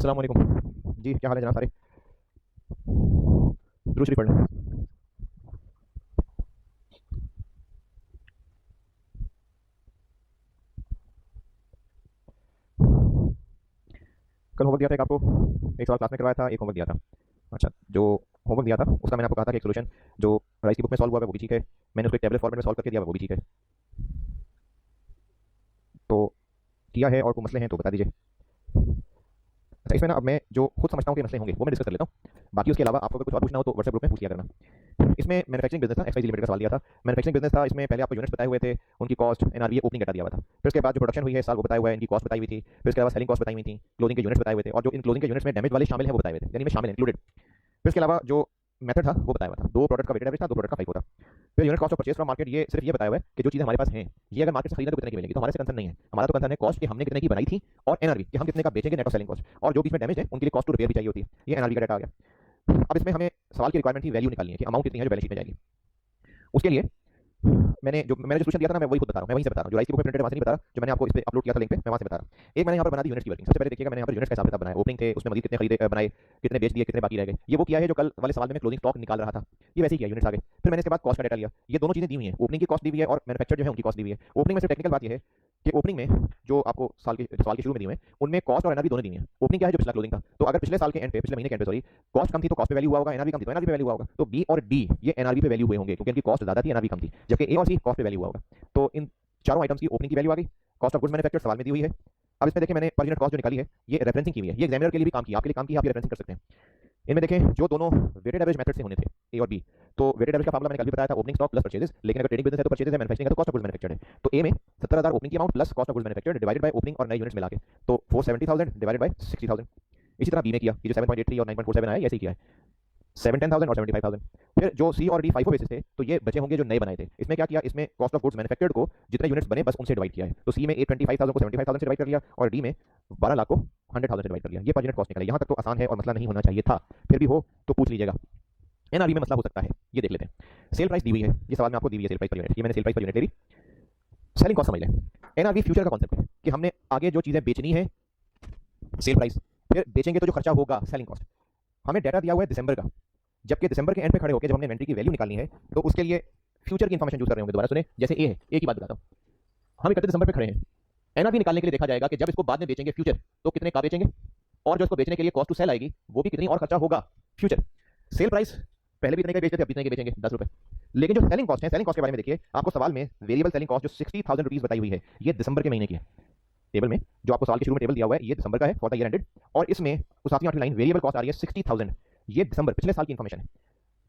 अस्सलाम वालेकुम जी, क्या हाल है जनाब सारे? दुरूद शरीफ पढ़ लें। कल होमवर्क दिया था एक आपको, एक सवाल क्लास में करवाया था, एक होमवर्क दिया था। अच्छा, जो होमवर्क दिया था उसका मैंने आपको कहा था कि एक सोल्यूशन जो राइस की बुक में सॉल्व हुआ है वो भी ठीक है, मैंने उसको एक टेबल फॉर्मेट में सॉल्व करके दिया वो भी ठीक है। तो किया है और कोई मसले हैं तो बता दीजिए। अच्छा, इसमें ना अब मैं जो खुद समझता हूँ कि मसले होंगे वो मैं डिस्कस कर लेता हूँ। बाकी उसके अलावा आपको अगर कुछ और पूछना हो तो व्हाट्सएप ग्रुप में पूछ लिया करना। इसमें मैन्युफैक्चरिंग बिजनेस था, एक्सवाईजी लिमिटेड का सवाल दिया था। मैन्युफैक्चरिंग बिजनेस था, इसमें पहले आपको यूनिट्स बताए हुए थे, उनकी कॉस्ट, एनआरवी, ओपनिंग डाटा दिया हुआ था। फिर उसके बाद जो प्रोडक्शन हुई है साल वो बताया हुआ है, इनकी कॉस्ट बताई हुई थी। फिर उसके अलावा सेलिंग कॉस्ट बताई हुई थी, क्लोजिंग के यूनिट्स बताए हुए थे, और जो इन क्लोजिंग के यूनिट्स में डैमेज वाले शामिल है वो बताए हुए थे, यानी में शामिल इंक्लूडेड। फिर उसके अलावा जो मेथड था वो बताया हुआ था, दो प्रोडक्ट का वेटेड एवरेज था, दो प्रोडक्ट का फाइको था। फिर unit cost of purchase from market, ये सिर्फ ये बताया हुआ है कि जो चीज़ें हमारे पास हैं ये अगर मार्केट से खरीदा तो कितने की मिलेगी, तो हमारे से कंसर्न नहीं है। हमारा तो कंसर्न है कॉस्ट कि हमने कितने की बनाई थी, और एनआरवी कि हम कितने का बेचेंगे, नेट ऑफ सेलिंग कॉस्ट, और जो बीच में डैमेज है उनके लिए कॉस्ट टू रिपेयर भी चाहिए होती है। ये एनआरवी का डाटा आ गया। अब इसमें हमें सवाल की रिक्वायरमेंट थी वैल्यू निकालनी है कि अमाउंट कितनी है जो बैलेंस शीट में जाएगी। उसके लिए मैंने जो सोल्यूशन दिया था ना मैं वही खुद बता रहा हूँ, मैं वहीं से बता रहा हूँ, जो राइस की बुक में प्रिंटेड वहाँ से नहीं बता रहा, जो मैंने आपको इस पे अपलोड किया था लिंक पे, मैं वहाँ से बता रहा हूँ। एक मैंने यहाँ पर बना दी यूनिट्स की वर्किंग। सबसे पहले देखिएगा मैंने यहाँ पर यूनिट्स का हिसाब किताब बनाया, ओपनिंग थे उसमें मजीद कितने खरीदे बनाए, कितने बेच दिए, कितने बाकी रह गए, ये वो किया है जो कल वाले सवाल में मैं क्लोजिंग स्टॉक निकाल रहा था, ये वैसे ही किया यूनिट्स आ गए। फिर मैंने इसके बाद कॉस्ट का डाटा लिया, ये दोनों चीजें दी हुई है, ओपनिंग की कॉस्ट दी हुई है और मैन्युफैक्चर जो है उनकी कॉस्ट दी हुई है। ओपनिंग में से टेक्निकल बात यह है कि ओपनिंग में जो आपको साल के शुरू में दी हुई है उनमें कॉस्ट और एनआरवी दोनों दी हुई है। ओपनिंग क्या है, जो पिछला क्लोजिंग था, तो अगर पिछले साल के एंड पे, पिछले महीने के एंड पे सॉरी, कॉस्ट कम थी तो कॉस्ट पे वैल्यू हुआ होगा, एनआरवी कम थी तो एनआरवी पे वैल्यू हुआ होगा। तो बी और डी ये एनआरवी पे वैल्यू हुए होंगे क्योंकि इनकी कॉस्ट ज्यादा थी, एनआरवी कम थी, जबकि ए और सी कॉस्ट पे वैल्यू हुआ होगा। तो इन चारों आइटम्स की ओपनिंग की वैल्यू आ गई, कॉस्ट ऑफ गुड्स मैन्युफैक्चर्ड सवाल में दी हुई है। अब इसमें देखें मैंने पर यूनिट कॉस्ट जो निकाली है ये रेफरेंसिंग की हुई है, ये एग्जामिनर के लिए भी काम किया, आपके लिए काम किया, आप ये रेफरेंसिंग कर सकते हैं। इनमें देखें जो दोनों वेटेड एवरेज मेथड से होने थे, ए और बी, तो वेटेड एवरेज का फार्मूला मैंने कल भी बताया था, ओपनिंग स्टॉक प्लस परचेजेस, लेकिन अगर ट्रेडिंग बिजनेस है तो परचेजेस है, मैन्युफैक्चरिंग है तो कॉस्ट ऑफ गुड्स मैन्युफैक्चर्ड है। तो ए में 70,000 ओपनिंग की amount plus cost of goods manufactured divided by opening और नए यूनिट्स मिला के, तो 470,000 डिवाइडेड बाय 60,000। इसी तरह बी में किया, ये जो 7.83 और 9.47 आया ऐसे ही किया है, 710,000 और 75,000। फिर जो सी और डी फाइफो बेसिस थे तो ये बचे होंगे जो नए बनाए थे, इसमें क्या किया, इसमें कॉस्ट ऑफ गुड्स मैन्युफैक्चर्ड को जितने यूनिट्स बने बस उनसे डिवाइड किया है। तो सी में 825,000 को 75,000 से डिवाइड कर लिया और डी में 12 लाख को 100,000 से डिवाइड कर लिया। ये पर यूनिट कॉस्ट निकला। यहाँ तक तो आसान है और मसला नहीं होना चाहिए था, फिर भी हो तो पूछ लीजिएगा। एनआरवी में मसला हो सकता है, ये देख लेते हैं। सेल प्राइस दी हुई है, ये सवाल में आपको दी हुई है सेल प्राइस पर यूनिट, ये मैंने सेल प्राइस पर यूनिट ले ली। सेलिंग कॉस्ट समझ लें। एनआरवी फ्यूचर का कॉन्सेप्ट है कि हमने आगे जो चीजें बेचनी है सेल प्राइस, फिर बेचेंगे तो जो खर्चा होगा सेलिंग कॉस्ट। हमें डाटा दिया हुआ है दिसंबर का, जबकि दिसंबर के एंड पे खड़े होकर जब हमने इन्वेंट्री की वैल्यू निकालनी है तो उसके लिए फ्यूचर की इंफॉर्मेशन यूज कर रहे होंगे। दोबारा सुने, जैसे ए है, ए की बात बताता हूँ। हम 31 दिसंबर पे खड़े हैं, एनआरवी निकालने के लिए देखा जाएगा कि जब इसको बाद में बेचेंगे फ्यूचर तो कितने का बेचेंगे, और जो इसको बेचने के लिए कॉस्ट टू सेल आएगी वो भी कितनी और खर्चा होगा फ्यूचर। सेल प्राइस पहले भी इतने का बेचते थे, अब इतने के बेचेंगे 10 रुपए। लेकिन जो सेलिंग कॉस्ट है, सेलिंग कॉस्ट के बारे में देखिए, आपको सवाल में वेरिएबल सेलिंग कॉस्ट जो 60,000 रुपीज बताई हुई है, ये दिसंबर के महीने की है। टेबल में जो आपको साल के शुरू में टेबल दिया हुआ है ये दिसंबर का है फॉर द ईयर एंडेड, और इसमें उस 7वीं 8वीं लाइन वेरिएबल कॉस्ट आ रही है 60,000, ये दिसंबर पिछले साल की इंफॉर्मेशन है।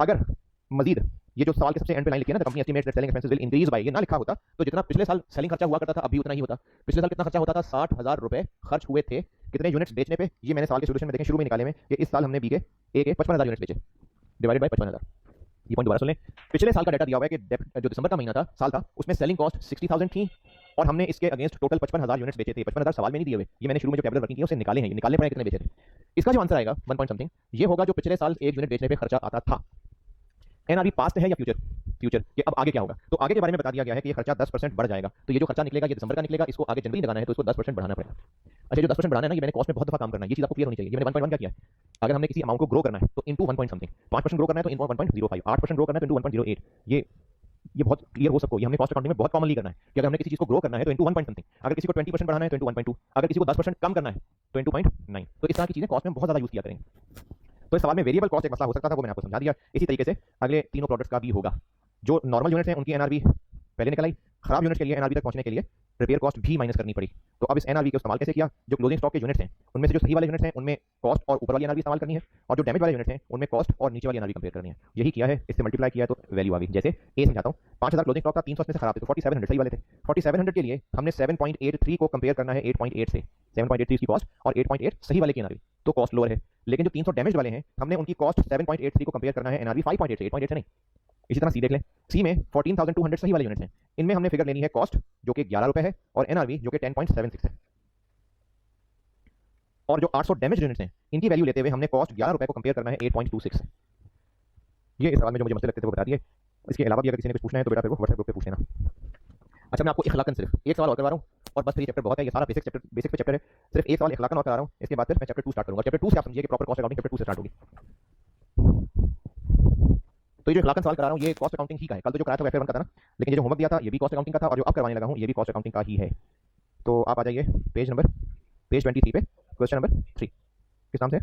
अगर मजीद ये जो सवाल के सबसे एंड पे लाइन लिखी है ना, company estimates that selling expenses will increase by, ये ना लिखा होता तो जितना पिछले साल सेलिंग खर्चा हुआ करता था अभी उतना ही होता। पिछले साल कितना खर्चा होता था, 60,000 रुपए खर्च हुए थे कितने यूनिट्स बेचने पे, ये मैंने साल के सोल्यूशन में देखें शुरू में निकाले में कि इस साल हमने बी के ए के 55,000 यूनिट्स बेचे डिवाइडेड बाय 55,000। ये पॉइंट दोबारा सुन लें, पिछले साल का डाटा दिया हुआ है कि जो दिसंबर का महीना था साल था उसमें सेलिंग कॉस्ट 60,000 थी और हमने इसके अगेंस्ट टोटल 55,000 यूनिट्स बेचे थे। 55,000 सवाल में नहीं दिए हुए, ये मैंने शुरू में जो टेबल वर्किंग की उससे निकाले हैं, ये निकालने पड़े कितने बेचे थे। इसका जो आंसर आएगा 1 पॉइंट समथिंग ये होगा जो पिछले साल एक यूनिट बेचने पे खर्चा आता था। एनआरवी पास्ट है या फ्यूचर, फ्यूचर कि अब आगे क्या होगा, तो आगे के बारे में बता दिया गया है कि ये खर्चा 10% बढ़ जाएगा। तो ये जो खर्चा निकलेगा ये दिसंबर का निकलेगा, इसको आगे जनवरी लगाना है तो इसको 10% बढ़ाना पड़ेगा। अच्छा, जो 10% बढ़ाना है ना, ये मैंने कॉस्ट में बहुत दफा काम करना है, ये चीज आपको क्लियर होनी चाहिए। ये मैंने 1.1 क्या किया है, अगर हमने किसी अमाउंट को ग्रो करना है तो इनटू 1 पॉइंट समथिंग, 5% ग्रो करना है तो इनटू 1.05, 8% ग्रो करना है तो इनटू 1.08। ये बहुत क्लियर हो सबको, ये हमने कॉस्ट अकाउंटिंग में बहुत कॉमनली करना है कि अगर हमने किसी चीज को ग्रो करना है तो इनटू 1 पॉइंट समथिंग, अगर किसी को 20% बढ़ाना है तो इनटू 1.2, अगर किसी को 10% कम करना है तो इनटू 0.9। तो इस तरह की चीजें कॉस्ट में बहुत ज्यादा यूज किया करेंगे। तो इस सवाल में वेरिएबल कॉस्ट एक मसला हो सकता था, वो मैंने आपको समझा दिया। इसी तरीके से अगले तीनों प्रोडक्ट्स का भी होगा। जो नॉर्मल यूनिट्स हैं उनकी एनआरवी पहले निकल आई, खराब यूनिट्स के लिए एनआरवी तक पहुंचने के लिए रिपेयर कॉस्ट भी माइनस करनी पड़ी। तो अब इस एनआरवी का इस्तेमाल कैसे किया, जो क्लोजिंग स्टॉक के यूनिट्स हैं उनमें से जो सही वाले यूनिट्स हैं उनमें कॉस्ट और ऊपर वाली एनआरवी इस्तेमाल करनी है, और जो डैमेज वाले यूनिट्स हैं उनमें कॉस्ट और नीचे वाली एनआरवी कंपेयर करनी है। यही किया है, इससे मल्टीप्लाई किया तो वैल्यू आ गई। जैसे ए समझाता हूं, 5,000 क्लोजिंग स्टॉक था, 300 में से खराब थे तो 4700 सही वाले थे। 4700 के लिए हमने 7.83 को कंपेयर करना है 8.8 से, 7.83 की कॉस्ट और 8.8 सही वाले की एनआरवी, तो कॉस्ट लोअर है। लेकिन जो 300 डैमेज वाले हैं हमने उनकी कॉस्ट 7.83 को कंपेयर करना है एनआरवी 5.8 से, 8.8 से नहीं। इसी तरह सी देख लें, सी में 14,200 सही वाले यूनिट्स हैं, इनमें हमने फिगर लेनी है कॉस्ट जो कि 11 रुपए है और एनआरवी जो कि 10.76 है, और जो 800 डैमेज यूनिट्स हैं इनकी वैल्यू लेते हुए हमने कॉस्ट 11 रुपए को कंपेयर करना है 8.26 से। ये इस सवाल में जो मुझे मसले लगते थे वो बता दिए। इसके अलावा भी अगर किसी ने कुछ पूछना है तो बेटा फिर वो व्हाट्सएप ग्रुप पे पूछ लेना। अच्छा, मैं आपको इखलाकन सिर्फ एक सवाल और करवा रहा हूँ, और बस फिर ये चैप्टर बहुत है, ये सारा बेसिक पे चैप्टर है। सिर्फ एक सवाल इखलाकन और करा रहा हूँ, इसके बाद फिर मैं चैप्टर 2 स्टार्ट करूंगा। चैप्टर 2 से आप समझिए कि प्रॉपर कॉस्ट अकाउंटिंग चैप्टर 2 से स्टार्ट होगी। तो ये जो इखलाकन सवाल करा रहा हूँ ये कॉस्ट अकाउंटिंग ही का है। कल तो जो कराया था FA1 का था ना, लेकिन ये जो होमवर्क दिया था ये भी कॉस्ट अकाउंटिंग का था, और जो अब करवाने लगा हूँ ये भी कॉस्ट अकाउंटिंग का ही है। तो आप आ जाइए पेज 23 पे, क्वेश्चन नंबर 3 किस नाम से,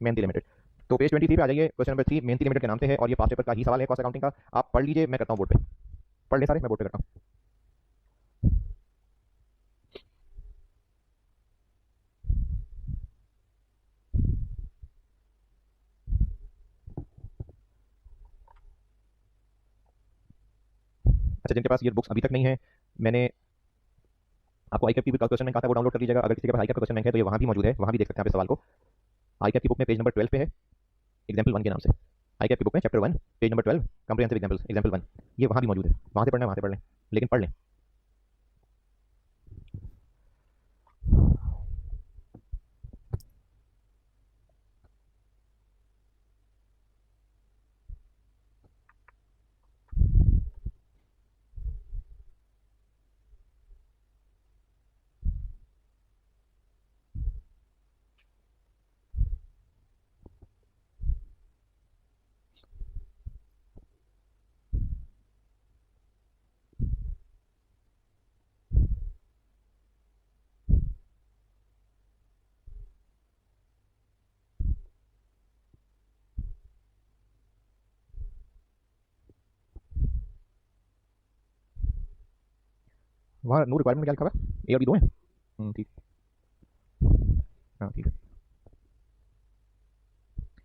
मेहनती लिमिटेड। तो पेज 23 पे आ जाइए, क्वेश्चन नंबर 3 मेहनती लिमिटेड के नाम से है, और ये पास पेपर का ही सवाल है कॉस्ट अकाउंटिंग का। आप पढ़ लीजिए, मैं करता हूँ बोर्ड पे, पढ़ ले सारे, मैं बोर्ड पे करता हूँ। अच्छा, जिनके पास ये बुक्स अभी तक नहीं है, मैंने आपको आईकैप की भी क्वेश्चन बैंक आता है, वो डाउनलोड कर लीजिएगा। अगर किसी के पास आईकैप का क्वेश्चन बैंक है तो ये वहाँ भी मौजूद है, वहाँ भी देख सकते हैं आप इस सवाल को। आईकैप की बुक में पेज नंबर 12 पे है, एग्जाम्पल 1 के नाम से। आईकैप की बुक में chapter 1 page number 12 comprehensive examples, example 1, ये वहाँ भी मौजूद है। वहाँ से पढ़ना है वहाँ से पढ़ लें, लेकिन पढ़ लें। वहाँ नो रिक्वायरमेंट क्या लिखा हुआ है, ए और बी दो हैं, ठीक, हाँ ठीक है।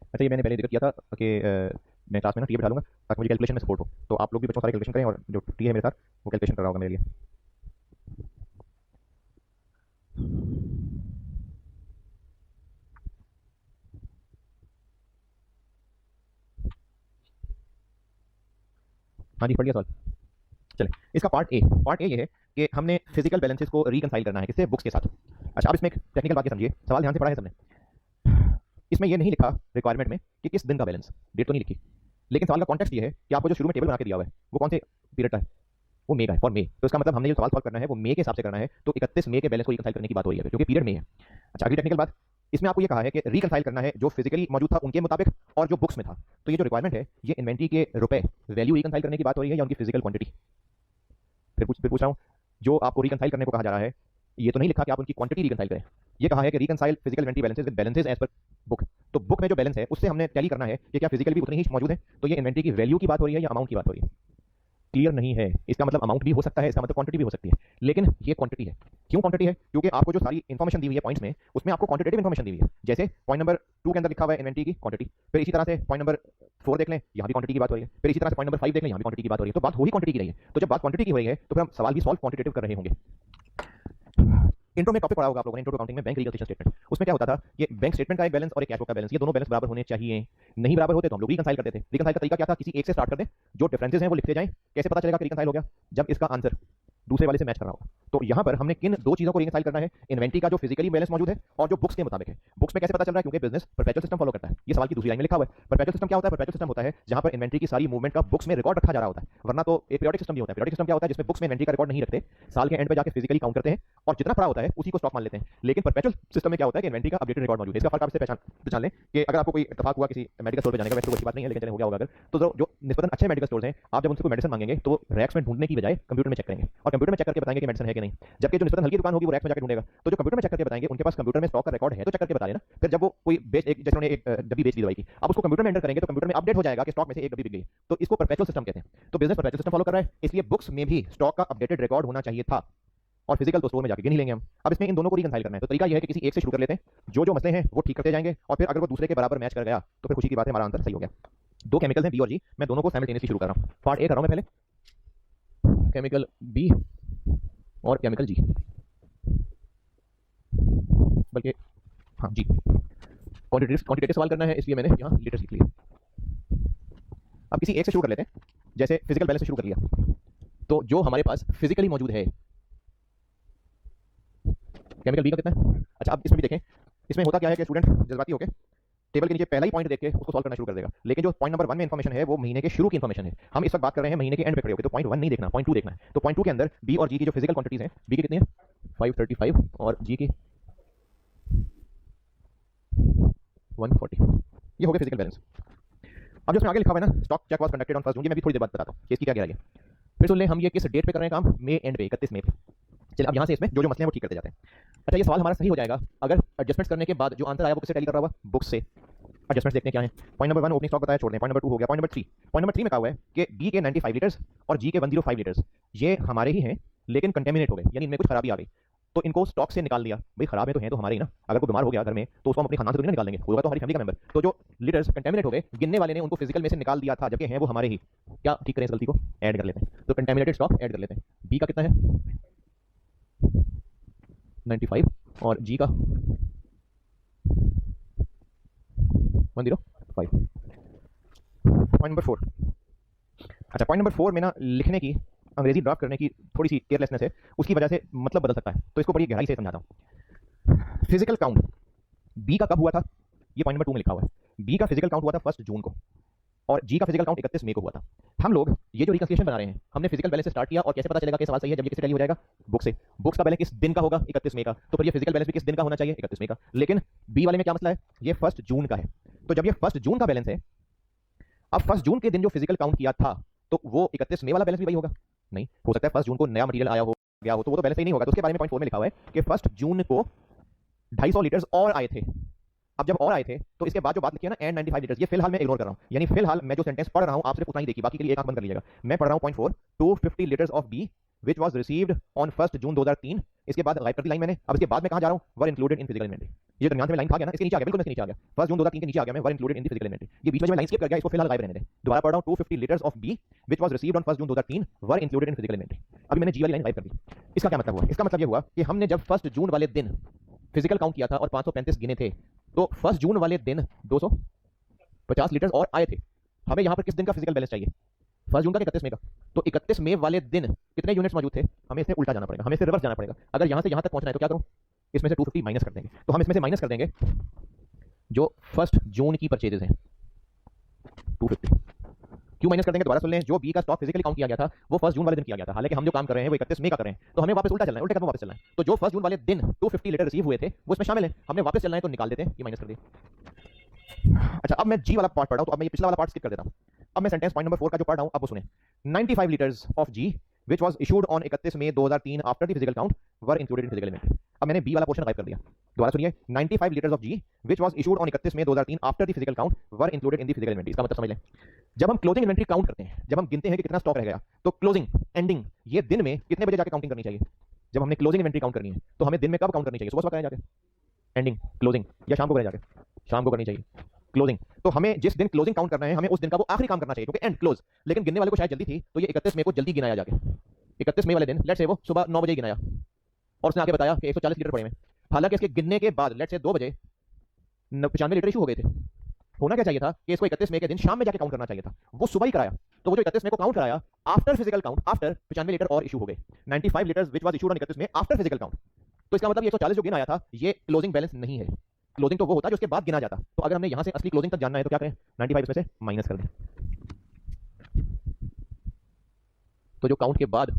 अच्छा, ये मैंने पहले जिक्र किया था कि मैं क्लास में ना टी बिठा लूँगा ताकि मुझे कैलकुलेशन में सपोर्ट हो। तो आप लोग भी बच्चों सारे कैलकुलेशन करें, और जो टी है मेरे साथ वो कैलकुलेशन कर रहा होगा मेरे लिए। हाँ जी, पढ़िए सवाल। चले, इसका पार्ट ए ये है कि हमने फिजिकल बैलेंसेस को रिकंसाइल करना है किससे, बुक्स के साथ। अच्छा, अब इसमें एक टेक्निकल बात ये समझिए, सवाल ध्यान से पढ़ा है सबने। इसमें ये नहीं लिखा रिक्वायरमेंट में कि किस दिन का बैलेंस, डेट तो नहीं लिखी, लेकिन सवाल का कॉन्टेक्स्ट ये है कि आपको जो शुरू में टेबल बना के दिया हुआ है वो कौन से पीरियड का है, वो मई का है, फॉर मई। तो इसका मतलब हमने जो सवाल सॉल्व करना है वो मई के हिसाब से करना है, तो 31 मई के बैलेंस को रिकंसाइल करने की बात हो रही है क्योंकि पीरियड में है। अच्छा, अगली टेक्निकल बात, इसमें आपको ये कहा है कि रिकंसाइल करना है जो फिजिकली मौजूद था उनके मुताबिक और जो बुक्स में था। तो ये जो रिक्वायरमेंट है ये इन्वेंट्री के रुपए वैल्यू रिकंसाइल करने की बात हो रही है या उनकी फिजिकल क्वांटिटी। फिर पूछ रहा हूँ, जो आपको रिकंसाइल करने को कहा जा रहा है ये तो नहीं लिखा कि आप उनकी क्वांटिटी रिकंसाइल करें, ये कहा है कि reconcile physical inventory balances with balances as per book. तो बुक में जो बैलेंस है उससे हमने टैली करना है कि क्या फिजिकल भी उतनी ही मौजूद है। तो ये इन्वेंट्री की वैल्यू की बात हो रही है या अमाउंट की बात हो रही है, क्लियर नहीं है। इसका मतलब अमाउंट भी हो सकता है, इसका मतलब क्वांटिटी भी हो सकती है, लेकिन ये क्वांटिटी है। क्यों क्वांटिटी है, क्योंकि आपको जो सारी इन्फॉर्मेशन दी हुई है पॉइंट्स में, उसमें आपको क्वांटिटेटिव इन्फॉर्मेशन दी हुई है। जैसे पॉइंट नंबर 2 के अंदर लिखा हुआ है इन्वेंट्री की क्वांटिटी, फिर इसी तरह से पॉइंट नंबर 4 देख लें, यहाँ भी क्वांटिटी की बात हो रही है, फिर इसी तरह से पॉइंट नंबर 5 देख लें, यहाँ भी क्वांटिटी की बात हो रही है। तो बात वही क्वांटिटी की रही है। तो जब बात क्वांटिटी की हो रही है तो फिर हम सवाल भी सॉल्व क्वांटिटेटिव कर रहे होंगे। इंट्रो में टॉपिक पढ़ा होगा आप लोगों ने, इंट्रो टू अकाउंटिंग में बैंक रिकंसिलिएशन स्टेटमेंट। उसमें क्या होता था, ये बैंक स्टेटमेंट का एक बैलेंस और एक कैश बुक का बैलेंस, ये दोनों बैलेंस बराबर होने चाहिए। नहीं बराबर होते तो हम लोग रिकंसाइल करते थे। रिकंसाइल का तरीका क्या था, किसी एक से स्टार्ट कर दें, जो डिफरेंसेस हैं वो लिखते जाएं। कैसे पता चलेगा कि रिकंसाइल हो गया, जब इसका आंसर दूसरे वाले से मैच कर रहा होगा। तो यहाँ पर हमने किन दो चीजों को रिकंसाइल करना है, इन्वेंट्री का जो फिजिकली बैलेंस मौजूद है और जो बुक्स के मुताबिक है। बुक्स में कैसे पता चल रहा है, क्योंकि बिजनेस परपेचुअल सिस्टम फॉलो करता है। ये सवाल की दूसरी लाइन में लिखा हुआ है। परपेचुअल सिस्टम क्या होता है, परपेचुअल सिस्टम होता है जहां पर इन्वेंट्री की सारी मूवमेंट का बुक्स में रिकॉर्ड रखा जा रहा होता है, वरना तो एक पीरियोडिक सिस्टम भी होता है। पीरियोडिक सिस्टम क्या होता है, जिसमें बुक्स में इन्वेंट्री का रिकॉर्ड नहीं रखते, साल के एंड पे जाकर फिजिकली काउंट करते हैं और जितना पड़ा होता है उसी को स्टॉक मान लेते हैं। लेकिन परपेचुअल सिस्टम में क्या होता है कि इन्वेंट्री का अपडेटेड रिकॉर्ड मौजूद है। इसका फर्क आप इससे पहचान लें कि अगर आपको कोई इत्तेफाक हुआ किसी मेडिकल स्टोर पे जाने का, वैसे तो कोई बात नहीं है लेकिन चले हो गया होगा अगर, तो जो निस्बतन अच्छे मेडिकल स्टोर्स हैं, आप जब उनसे कोई मेडिसिन मांगेंगे तो रैक्स में ढूंढने की बजाय कंप्यूटर में चेक करेंगे और कंप्यूटर में चेक करके बताएंगे कि मेडिसिन है कि नहीं। जबकि जो निस्बतन हल्की दुकान होगी वो रैक्स में जाकर ढूंढेगा, तो जो कंप्यूटर में चेक करके बताएंगे उनके पास कंप्यूटर में स्टॉक का रिकॉर्ड है तो चेक करके बता लेना। फिर जब वो कोई बेच, एक जैसे उन्होंने एक डब्बी बेच दी दवाई की, आप उसको कंप्यूटर में एंटर करेंगे तो कंप्यूटर में अपडेट हो जाएगा कि स्टॉक में से एक डब्बी बिक गई। तो इसको परपेचुअल सिस्टम कहते हैं। तो बिजनेस परपेचुअल सिस्टम फॉलो कर रहा है, इसलिए बुक्स में भी स्टॉक का अपडेटेड रिकॉर्ड होना चाहिए था, और फिजिकल तो स्टोर में जाके गिन ही लेंगे हम। अब इसमें इन दोनों को रिकंसाइल करना है। तो तरीका यह है कि किसी एक से शुरू कर लेते हैं, जो मसले हैं वो ठीक करते जाएंगे, और फिर अगर वो दूसरे के बराबर मैच कर गया तो फिर खुशी की बात है, हमारा आंसर सही हो गया। दो केमिकल्स हैं बी और जी, मैं दोनों को साइमल्टेनियसली शुरू कर रहा हूं। पार्ट ए कर रहा हूं मैं पहले, केमिकल बी और केमिकल जी, बल्कि हाँ जी, क्वांटिटेटिव सवाल करना है इसलिए मैंने यहाँ लीटर्स लिख लिया। अब किसी एक से शुरू कर लेते हैं, जैसे फिजिकल बैलेंस से शुरू कर लिया। तो जो हमारे पास फिजिकली मौजूद है, केमिकल बी का कितना है। अच्छा, अब इसमें भी देखें, इसमें होता क्या है कि स्टूडेंट जज्बाती होकर टेबल के नीचे पहला ही पॉइंट देख के उसको सॉल्व करना शुरू कर देगा, लेकिन जो पॉइंट नंबर 1 में इंफॉर्मेशन है वो महीने के शुरू की इंफॉर्मेशन है। हम इस वक्त बात कर रहे हैं महीने के एंड पे खड़े होकर, तो पॉइंट 1 नहीं देखना, पॉइंट 2 देखना है। तो पॉइंट 2 के अंदर बी और जी की जो फिजिकल क्वांटिटीज हैं, बी की कितनी है 535 और जी की 140। ये हो गया फिजिकल बैलेंस। अब जो इसमें आगे लिखा हुआ है ना, stock check was conducted on 1 June, ये मैं भी थोड़ी देर बाद बताता हूँ कि इसकी क्या गहराई है। फिर सुन ले, हम ये किस डेट पे कर रहे हैं काम, मई एंड पे, 31 मई पे। चलिए अब यहाँ से इसमें जो जो मसले हैं वो ठीक करते जाते हैं। अच्छा, ये सवाल हमारा सही हो जाएगा अगर एडजस्टमेंट्स करने के बाद जो आंसर आया वो किससे टैली कर रहा हुआ, बुक से। एडजस्टमेंट्स देखते हैं क्या है। पॉइंट नंबर 1 ओपनिंग स्टॉक बताया, छोड़ दें। पॉइंट नंबर 2 हो गया। पॉइंट नंबर 3 में कहा हुआ है कि बी के 95 लीटर्स और जी के 105 लीटर्स ये हमारे ही हैं लेकिन कंटेमिनेट हो गए, यानी इनमें कुछ खराबी आ गई, तो इनको स्टॉक से निकाल दिया। भाई खराब है तो हैं तो हमारे ही ना, अगर कोई बीमार हो गया घर में तो उसको हम अपने खानदान से तो नहीं निकाल देंगे, होगा तो हमारी फैमिली का मेंबर। तो जो लीटर्स कंटेमिनेट हो गए, गिनने वाले ने उनको फिजिकल में से निकाल दिया था, जबकि हैं वो हमारे ही। क्या ठीक करें इस गलती को, ऐड कर लेते हैं। तो कंटेमिनेटेड स्टॉक ऐड कर लेते हैं। बी का कितना है 95 और जी का 105। Point number 4। अच्छा, पॉइंट नंबर 4 में ना लिखने की, अंग्रेजी ड्राफ्ट करने की थोड़ी सी केयरलेसनेस है, उसकी वजह से मतलब बदल सकता है, तो इसको बड़ी गहराई से समझाता हूँ। फिजिकल काउंट बी का कब हुआ था, ये पॉइंट नंबर 2 में लिखा हुआ है। बी का फिजिकल काउंट हुआ था 1 जून को और जी का फिजिकल काउंट 31 मई को हुआ था। हम लोग ये जो रिकंसिलिएशन बना रहे हैं, हमने फिजिकल बैलेंस से स्टार्ट किया और कैसे पता चलेगा कि सवाल सही है, जब ये किससे टैली हो जाएगा, बुक से। बुक्स का बैलेंस किस दिन का होगा, 31 मई का, तो फिर ये फिजिकल बैलेंस भी किस दिन का होना चाहिए, 31 मई का। लेकिन बी वाले में क्या मसला है, ये 1 जून का है। तो जब ये 1 जून का बैलेंस है, अब 1 जून के दिन जो फिजिकल काउंट किया था, तो वो 31 मई वाला बैलेंस भी वही होगा? नहीं हो सकता है 1 जून को नया मटेरियल आया हो गया हो, तो वो तो बैलेंस ही नहीं होगा। तो उसके बारे में पॉइंट 4 में लिखा हुआ है कि 1 जून को 250 लीटर्स और आए थे। अब जब और आए थे तो इसके बाद जो बात लिखी है ना, एंड 95 लीटर्स, ये फिलहाल मैं इग्नोर कर रहा हूं। यानी फिलहाल मैं जो सेंटेंस पढ़ रहा हूं आप सिर्फ उतना ही देखिए, बाकी के लिए एक आंख बंद कर लीजिएगा। मैं पढ़ रहा हूं point 4, 250 litres of B which was received on 1 June 2003। इसके बाद गायब कर दी लाइन मैंने। अब इसके बाद मैं कहां जा रहा हूं, वर इंक्लूडेड इन फिजिकल इन्वेंटरी। ये दरमियान में लाइन खा गया ना, इसके नीचे आ गया, बिल्कुल इसके नीचे आ गया, 1 जून 2003 के नीचे आ गया मैं, were included in the physical inventory. ये बीच में मैं लाइन स्किप कर गया, इसको फिलहाल गायब रहने दें। दोबारा पढ़ रहा हूं, 250 litres of B which was received on 1 June 2003 were included in physical inventory. अभी मैंने जी वाली लाइन गायब कर दी। इसका क्या मतलब हुआ, इसका मतलब ये हुआ कि हमने जब 1 जून वाले दिन फिजिकल काउंट किया था और 535 गिने थे, तो 1 जून वाले दिन 250 लीटर्स और आए थे। हमें यहां पर किस दिन का फिजिकल बैलेंस चाहिए, 1 जून का 31 मई का। तो 31 मई वाले दिन कितने यूनिट्स मौजूद थे, हमें इससे उल्टा जाना पड़ेगा, हमें इससे रिवर्स जाना पड़ेगा। अगर यहां से यहां तक पहुंचना है तो क्या करूं, इसमें से 250 माइनस कर देंगे। तो हम इसमें से माइनस कर देंगे जो 1 जून की परचेजेस हैं, 250। क्यों माइनस कर देंगे, दोबारा सुन लें। जो बी का स्टॉक फिजिकली काउंट किया गया था वो 1 जून वाले दिन किया गया था, हालांकि हम जो काम कर रहे हैं वो 31 मई का कर रहे हैं, तो हमें वापस उल्टा चलना है, उल्टे कदम वापस चलना है। तो जो 1 जून वाले दिन 250 लीटर रिसीव हुए थे वो इसमें शामिल है, हमने वापस चलना है तो निकाल देते हैं, ये माइनस कर दिए। अच्छा, अब मैं जी वाला पार्ट पढ़ रहा हूं, तो अब मैं ये पिछला वाला पार्ट स्किप कर देता हूं। अब मैं सेंटेंस पॉइंट नंबर 4 का जो पढ़ रहा हूं अब वो सुने। 95 litres of G which was issued on 31 May 2003 after the physical count were included in physical inventory। अब मैंने बी वाला पोर्शन गायब कर दिया। दोबारा सुनिए, 95 litres of G which was issued on 31 May 2003 after the physical count were included in the physical inventory। इसका मतलब समझ लें, जब हम क्लोजिंग इन्वेंटरी काउंट करते हैं, जब हम गिनते हैं कि कितना स्टॉक रह गया, तो क्लोजिंग एंडिंग ये दिन में कितने बजे जाके काउंटिंग करनी चाहिए। जब हमने क्लोजिंग इन्वेंटरी काउंट करनी है तो हमें दिन में कब काउंट करनी चाहिए, सुबह सुबह करें जाके एंडिंग क्लोजिंग, या शाम को करें जाके, शाम को करनी चाहिए क्लोजिंग। तो हमें जिस दिन क्लोजिंग काउंट करना है हमें उस दिन का वो आखिरी काम करना चाहिए, क्योंकि एंड क्लोज। लेकिन गिनने वाले को शायद जल्दी थी तो ये 31 मई को जल्दी गिनाया जाके, 31 मई वाले दिन लेट से वो सुबह 9 बजे गिनाया और उसने आके बताया कि 140 लीटर पड़े में। हालांकि इसके गिनने के बाद लेट से 2 बजे 95 लीटर इशू हो गए थे। होना क्या चाहिए था कि इसको 31 मई के दिन शाम में जाके काउंट करना चाहिए था, वो सुबह ही कराया। तो वो जो 31 मई को काउंट कराया after physical count, after 95 litre और इशू हो गए। 95 litres which was issued on 31 May after physical count. तो इसका मतलब 140 जो गिन आया था ये क्लोजिंग बैलेंस नहीं है। क्लोजिंग तो वो होता है जो उसके बाद गिना जाता। तो अगर हमने यहां से असली क्लोजिंग तक जानना है तो क्या करें, 95 इसमें से माइनस कर दें, तो जो काउंट के बाद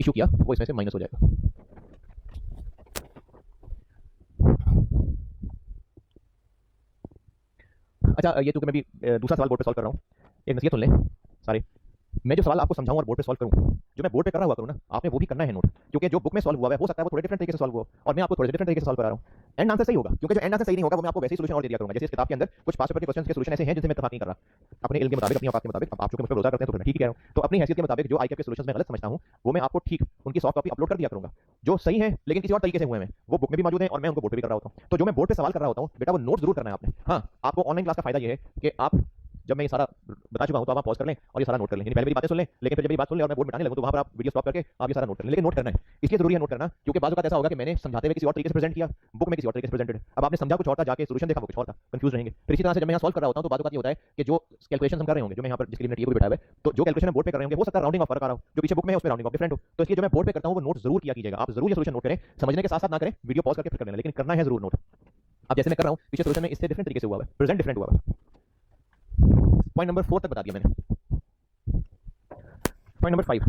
इशू किया वो इसमें से माइनस हो जाएगा। अच्छा, ये तो मैं भी दूसरा सवाल बोर्ड पे सॉल्व कर रहा हूँ, एक नसीहत सुन लें सारे। मैं जो सवाल आपको समझाऊं और बोर्ड पे सॉल्व करूं, जो मैं बोर्ड पे कर रहा हुआ करूं ना, आपने वो भी करना है नोट, क्योंकि जो बुक में सॉल्व हुआ है हो सकता है वो थोड़े डिफरेंट तरीके से सॉल्व हुआ और मैं आपको थोड़े डिफरेंट तरीके से सॉल्व करा रहा हूं। एंड आंसर सही होगा, क्योंकि जो एंड आंसर सही नहीं होगा वो मैं आपको वैसे ही सॉल्यूशन और दे दिया करूंगा। जैसे इस किताब के अंदर कुछ पास पेपर के क्वेश्चंस के सॉल्यूशन ऐसे हैं जिनसे मैं इत्तेफाक नहीं कर रहा अपने इल्म के मुताबिक, अपनी औकात के मुताबिक। अब आप जो मुझ पर भरोसा करते हैं तो मैं ठीक ही कह रहा हूं। तो अपनी हैसियत के मुताबिक जो आईक्यू के सॉल्यूशंस मैं गलत समझता हूं वो मैं आपको ठीक उनकी सॉफ्ट कॉपी अपलोड कर दिया करूंगा, जो सही है लेकिन किसी और तरीके से हुए हैं, वो बुक में भी मौजूद है और मैं उनको बोर्ड पे भी कर रहा होता हूं। तो जो मैं बोर्ड पे सवाल कर रहा होता हूं बेटा वो नोट जरूर करना है आपने। हां, आपको ऑनलाइन क्लास का फायदा ये है कि आप जब मैं ये सारा बता चुका हूं तो आप पॉज कर लें और ये सारा नोट कर लें। पहले मेरी बातें सुन लें, लेकिन फिर जब ये बात सुन लें और मैं बोर्ड मिटाने लगूं तो वहां पर आप वीडियो स्टॉप करके आप ये सारा नोट कर लें। लेकिन नोट करना है, इसलिए जरूरी है नोट करना, क्योंकि बात ऐसा होगा कि मैंने समझाते हुए किसी और तरीके से प्रेजेंट किया, बुक में किसी और तरीके से प्रेजेंटेड। अब आपने समझा कुछ और था, जाके सॉल्यूशन देखा वो कुछ और था, कंफ्यूज रहेंगे। फिर इसी तरह से जब मैं यहाँ सॉल्व कर रहा होता हूं तो बात ये होता है कि जो कैलकुलेशन हम कर रहे होंगे, जो मैं यहाँ पर जिसके लिए टीए को बिठाया है, तो जो कैलकुलेशन बोर्ड पे कर रहे होंगे हो सकता है राउंडिंग ऑफ फर्क आ रहा हो, जो पीछे बुक में है उसमें राउंडिंग ऑफ डिफरेंट हो। तो इसलिए जो मैं बोर्ड पे करता हूं वो नोट जरूर किया कीजिएगा। आप जरूर ये सॉल्यूशन नोट करें, समझने के साथ साथ ना करें, वीडियो पॉज करके फिर कर लेना, लेकिन करना है जरूर नोट। अब जैसे मैं कर रहा हूं पीछे सॉल्यूशन में इससे डिफरेंट तरीके से हुआ है, प्रेजेंट डिफरेंट हुआ है। पॉइंट नंबर 4 तक बता दिया मैंने। पॉइंट नंबर 5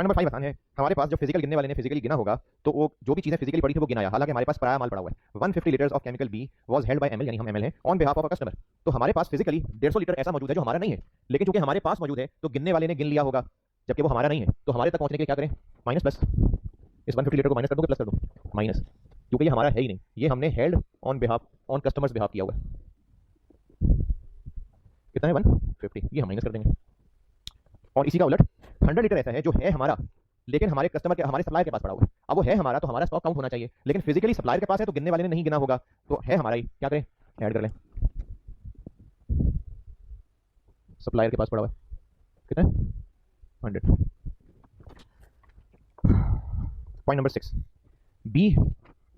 पॉइंट नंबर 5 आसान है। हमारे पास जब फिजिकल गिनने वाले ने फिजिकली गिना होगा तो वो जो भी चीजें फिजिकली पड़ी थी वो गिनाया, हालांकि हमारे पास पराया माल पड़ा हुआ है। 150 litres of chemical B was held by ML, यानी हम एमएल हैं, on behalf of a customer. तो हमारे पास फिजिकली 150 लीटर ऐसा मौजूद है जो हमारा नहीं है, लेकिन चूंकि हमारे पास मौजूद है तो गिनने वाले ने गिन लिया होगा, जबकि वो हमारा नहीं है। तो हमारे तक पहुंचने के लिए क्या करें? माइनस प्लस, इस 150 लीटर को माइनस कर दो, प्लस कर दो, माइनस, क्योंकि ये हमारा है ही नहीं, ये हमने held on behalf, on customers behalf किया हुआ है। कितना है? 150, ये हम माइनस कर देंगे। और इसी का उलट 100 लीटर ऐसा है जो है हमारा, लेकिन हमारे कस्टमर के, हमारे सप्लायर के पास पड़ा हुआ है। अब वो है हमारा तो हमारा स्टॉक काउंट होना चाहिए, लेकिन फिजिकली सप्लायर के पास है तो गिनने वाले ने नहीं गिना होगा, तो है हमारा ही, क्या करें? ऐड कर लें, सप्लायर के पास पड़ा हुआ है कितना? 100। पॉइंट नंबर 6, बी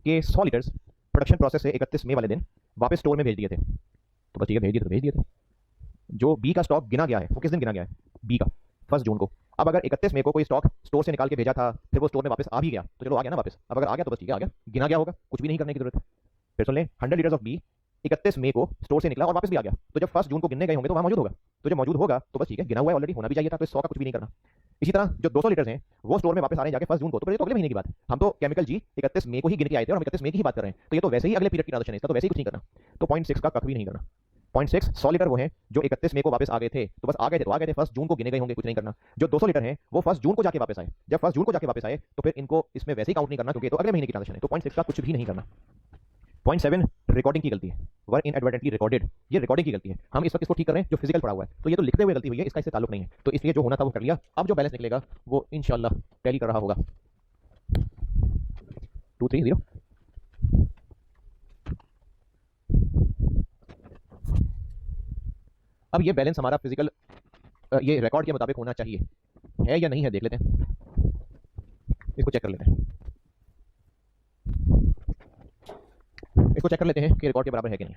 के 100 लीटर्स प्रोडक्शन प्रोसेस से 31 मई वाले दिन वापस स्टोर में भेज दिए थे। तो बस ठीक है, भेज दिए तो भेज दिए थे। जो बी का स्टॉक गिना गया है वो किस दिन गिना गया है? बी का 1 जून को। अब अगर 31 मई को कोई स्टॉक स्टोर से निकाल के भेजा था, फिर वो स्टोर में वापस आ भी गया, तो चलो आ गया ना वापस। अब अगर आ गया तो बस ठीक है, आ गया, गिना गया होगा, कुछ भी नहीं करने की जरूरत है। फिर सुन लें, 100 लीटर्स ऑफ बी 31 मई को स्टोर से निकला और वापस भी आ गया, तो जब 1 जून को गिनने गए होंगे तो वहां मौजूद होगा। तो जब मौजूद होगा तो बस ठीक है, गिना हुआ है ऑलरेडी, होना भी चाहिए था, तो 100 का कुछ भी नहीं करना। इसी तरह जो 200 लीटर्स हैं वो स्टोर में वापस आ रहे हैं जाके 1 जून को, तो ये तो अगले महीने की बात है। हम तो केमिकल जी 31 मई को ही गिन के आए थे और हम 31 मई की ही बात कर रहे हैं, तो ये तो वैसे ही अगले पीरियड की ट्रांजेक्शन है, इसका तो वैसे ही कुछ नहीं करना। तो पॉइंट 6 का कख भी नहीं करना। पॉइंट 6, 100 लीटर वो हैं जो 31 मई को वापस आ गए थे, तो बस आ गए थे तो आ गए थे, 1 जून को गिने गए होंगे, कुछ नहीं करना। जो 200 लीटर हैं वो 1 जून को जाके वापस आए, जब 1 जून को जाके वापस आए तो फिर इनको इसमें वैसे ही काउंट नहीं करना, क्योंकि तो अगले महीने की ट्रांजेक्शन है। तो पॉइंट 6 का कुछ भी नहीं करना। पॉइंट 7, रिकॉर्डिंग की गलती है, वर इनएडवर्टेंटली रिकॉर्डेड, ये रिकॉर्डिंग की गलती है। हम इस वक्त इसको ठीक कर रहे हैं जो फिजिकल पड़ा हुआ है, तो ये तो लिखते हुए गलती हुई है, इसका इससे ताल्लुक नहीं है, तो इसलिए जो होना था वो कर लिया। अब जो बैलेंस निकलेगा वो इंशाल्लाह टैली कर रहा होगा। 230। अब ये बैलेंस हमारा फिजिकल ये रिकॉर्ड के मुताबिक होना चाहिए, है या नहीं है देख लेते हैं, इसको चेक कर लेते हैं, इसको चेक कर लेते हैं कि रिकॉर्ड के बराबर है कि नहीं।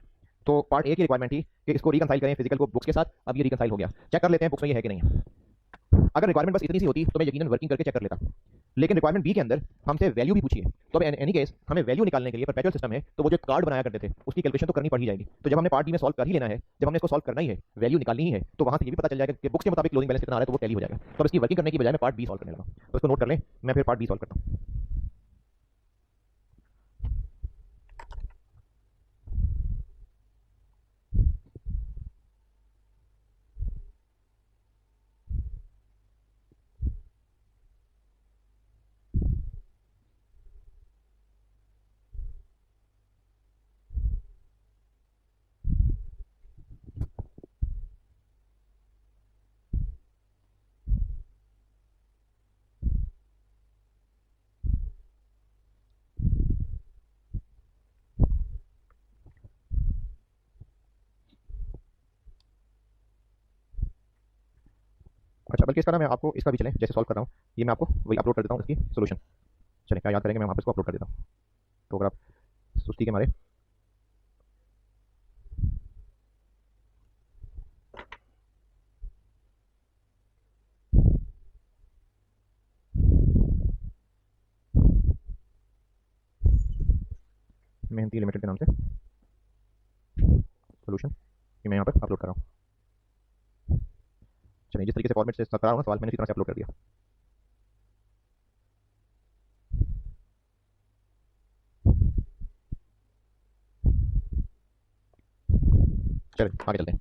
तो पार्ट ए की रिक्वायरमेंट थी कि इसको रिकंसाइल करें फिजिकल को बुक्स के साथ, अब ये रिकंसाइल हो गया। चेक कर लेते हैं बुक्स में ये है कि नहीं है। अगर रिक्वायरमेंट बस इतनी सी होती तो मैं यकीनन वर्किंग करके चेक कर लेता, लेकिन रिक्वायरमेंट बी के अंदर हमसे वैल्यू भी पूछी है, तो अब एनी केस हमें वैल्यू निकालने के लिए परपेचुअल सिस्टम है, तो वो जो कार्ड बनाया करते थे उसकी कैलकुलेशन तो करनी पड़ ही जाएगी। तो जब हमने पार्ट बी में सॉल्व कर ही लेना है, जब हमने इसको सॉल्व करना ही है, वैल्यू निकालनी ही है, तो वहां से ये भी पता चल जाएगा कि बुक्स के मुताबिक क्लोजिंग बैलेंस कितना आ रहा है, तो वो टैली हो जाएगा। तो अब इसकी वर्किंग करने की बजाय मैं पार्ट बी सॉल्व करने लगा, तो इसको नोट कर लें, मैं फिर पार्ट बी सॉल्व करता हूँ। अच्छा, बल्कि इसका ना मैं आपको इसका भी चलें जैसे सॉल्व कर रहा हूँ, ये मैं आपको वही अपलोड कर देता हूँ इसकी सोल्यूशन। चलें, क्या याद करेंगे, मैं वहाँ पर इसको अपलोड कर देता हूँ, तो अगर आप सुस्ती के मारे मेहनती लिमिटेड के नाम से सोल्यूशन ये मैं यहाँ पर अपलोड कर रहा हूँ। चलिए, जिस तरीके से फॉर्मेट से कर रहा हूँ ना सवाल, मैंने इसी तरह से अपलोड कर दिया। चलिए आगे चलते हैं।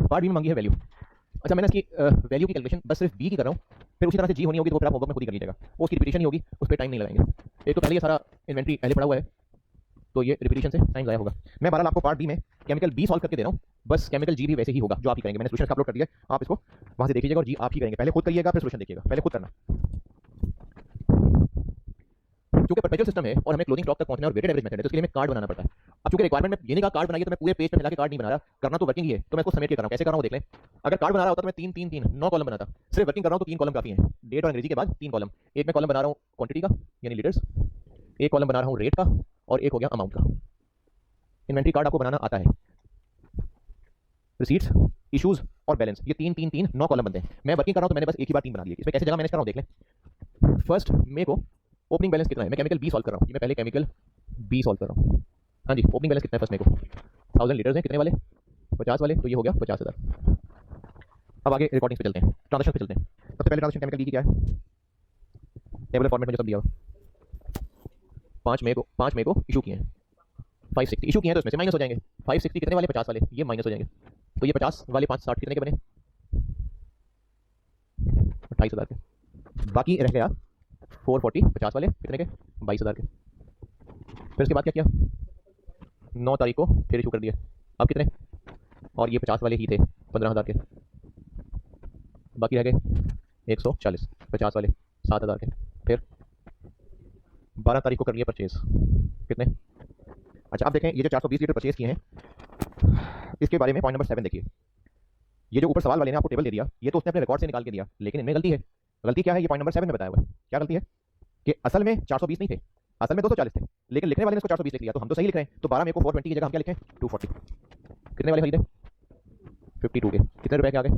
पार्ट बी में मांगी है वैल्यू। अच्छा, मैंने इसकी वैल्यू की कैलकुलेशन बस सिर्फ बी की कर रहा हूँ, फिर उसी तरह से जी होनी होगी तो फिर आप होमवर्क में खुद ही कर लीजिएगा, वो उसकी रिपीटेशन ही होगी, उस पर टाइम नहीं लगाएंगे। एक तो पहले ये सारा इन्वेंट्री पहले पड़ा हुआ है, तो ये रिपीटेशन से टाइम ज़ाया होगा। मैं बहरहाल आपको पार्ट बी में केमिकल बी सॉल्व करके दे रहा हूँ, बस केमिकल जी भी वैसे ही होगा जो आप ही करेंगे। मैंने सोल्यूशन अपलोड कर दिया, आप इसको वहाँ से देख लीजिएगा और जी आप ही करेंगे, पहले खुद करिएगा फिर सोल्यूशन देखिएगा, पहले खुद करना, क्योंकि परपेचुअल सिस्टम है और हमें क्लोजिंग स्टॉक तक पहुंचना है और वेटेड एवरेज मेथड है, तो इसके लिए हमें कार्ड बनाना पड़ता है। अब चूंकि रिक्वायरमेंट में ये नहीं कहा कार्ड बनाइए, तो मैं पूरे पेज पे फैला के कार्ड नहीं बना रहा, करना तो वर्किंग ही है, तो मैं इसको समेट के कर रहा हूँ। कैसे कर रहा हूँ देख लें। अगर कार्ड बना रहा होता तो मैं 3 3 3 9 कॉलम बनाता, सिर्फ वर्किंग कर रहा हूँ तो 3 कॉलम काफी है, डेट और अंग्रेजी के बाद 3 कॉलम। एक मैं कॉलम बना रहा हूँ क्वांटिटी का यानी लीटर्स, एक कॉलम बना रहा हूँ रेट का, और एक हो गया अमाउंट का। इन्वेंट्री कार्ड आपको बनाना आता है, रिसीट्स, इशूज और बैलेंस, ये 3 3 3 9 कॉलम बनते हैं। मैं वर्किंग कर रहा हूँ तो मैंने बस एक ही बार 3 बना दिए। इसमें कैसे जगह मैनेज कर रहा हूँ देख लें। 1 मई को ओपनिंग बैलेंस कितना है, मैं केमिकल बी सॉल्व कर रहा हूँ, मैं पहले केमिकल बी सॉल्व कर रहा हूँ। हाँ जी, ओपनिंग बैलेंस कितना है 1 मई को, 1000 लीटर्स हैं, कितने वाले, 50 वाले, तो ये हो गया 50,000। अब आगे रिकॉर्डिंग पे चलते हैं, ट्रांजेक्शन पे चलते हैं। सबसे पहले ट्रांजेक्शन केमिकल बी की क्या है, टेबुलर फॉर्मेट में जो सब दिया हुआ 5 मई को इशू किए हैं, 560 इशू किए हैं, तो इसमें से माइनस हो जाएंगे 560 कितने वाले, 50 वाले, ये माइनस हो जाएंगे, तो ये 50 वाले 560 कितने के बने, 28,000 के। बाकी रह गया 440 50 वाले कितने के, 22,000 के। फिर उसके बाद क्या किया, 9 तारीख को फिर इशू कर दिया, अब कितने, और ये 50 वाले ही थे 15,000 के, बाकी रह गए 140 50 वाले 7,000 के। फिर 12 तारीख को कर लिया परचेज कितने, अच्छा अब देखें ये जो 420 लीटर परचेज किए हैं, इसके बारे में पॉइंट नंबर 7 देखिए, ये जो ऊपर सवाल वाले ने आपको टेबल दे दिया, ये तो उसने अपने रिकॉर्ड से निकाल के दिया, लेकिन इनमें गलती है। गलती क्या है, ये पॉइंट नंबर 7 में बताया हुआ है। क्या गलती है कि असल में 420 नहीं थे, असल में 240 थे, लेकिन लिखने वाले ने इसको 420 लिख लिया, तो हम तो सही लिख रहे हैं। तो 12 मई को 420 की जगह हम क्या लिखें, 240। कितने वाले खरीदे, 52 के, कितने रुपए के आ गए।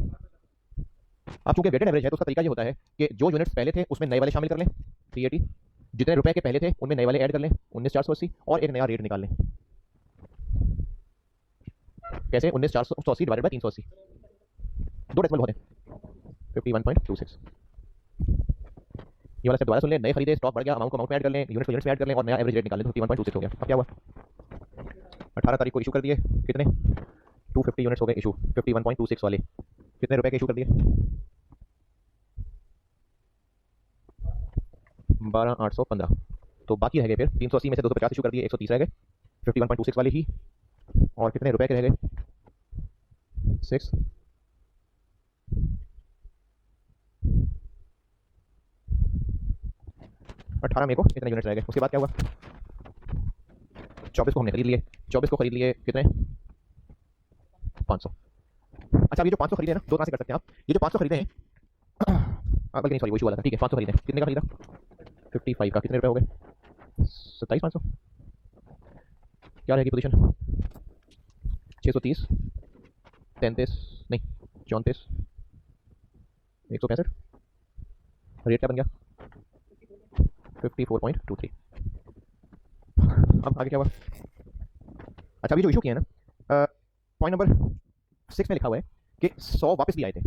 अब चूंकि वेटेड एवरेज है तो उसका तरीका ये होता है कि जो यूनिट्स पहले थे उसमें नए वाले शामिल कर लें 380, जितने रुपए के पहले थे उनमें नए वाले ऐड कर लें 19,480, और एक नया रेट निकाल लें। कैसे, 19,480 डिवाइडेड बाय 380, दो डेसिमल बहुत है, 51.26। ये वाला स्टेप दोबारा सुन लें, नए खरीदे, स्टॉक बढ़ गया, अमाउंट को अमाउंट में ऐड कर लें, यूनिट्स को यूनिट्स में ऐड कर लें, और नया एवरेज रेट निकाल लें, तो 51.26 हो गया। अब क्या हुआ, 18 तारीख को इशू कर दिए कितने, 250 यूनिट्स हो गए इशू, 51.26 वाले कितने रुपए के इशू कर दिए, 12,815। तो बाकी रह गए फिर 380 में से 250 इशू कर दिए, 130 रह गए 51.26 वाले ही, और कितने रुपए के रह गए 6, 18 मई को इतने यूनिट्स रह गए। उसके बाद क्या हुआ, 24 को हमने खरीद लिए, 24 को खरीद लिए कितने, 500। अच्छा अब ये जो 500 खरीदे ना, दो तरह से कर सकते हैं आप, ये जो 500 खरीदे हैं बल्कि नहीं सॉरी वो इशू वाला था, ठीक है 500 खरीदे, कितने का खरीदा, 55 का, कितने रुपए हो गए, 27,500। क्या रहेगी पोजीशन, 630, 33 नहीं 34, 165, रेट क्या बन गया 54.23। अब आगे क्या हुआ, अच्छा अभी जो इशू किया है ना, पॉइंट नंबर 6 में लिखा हुआ है कि 100 वापस भी आए थे।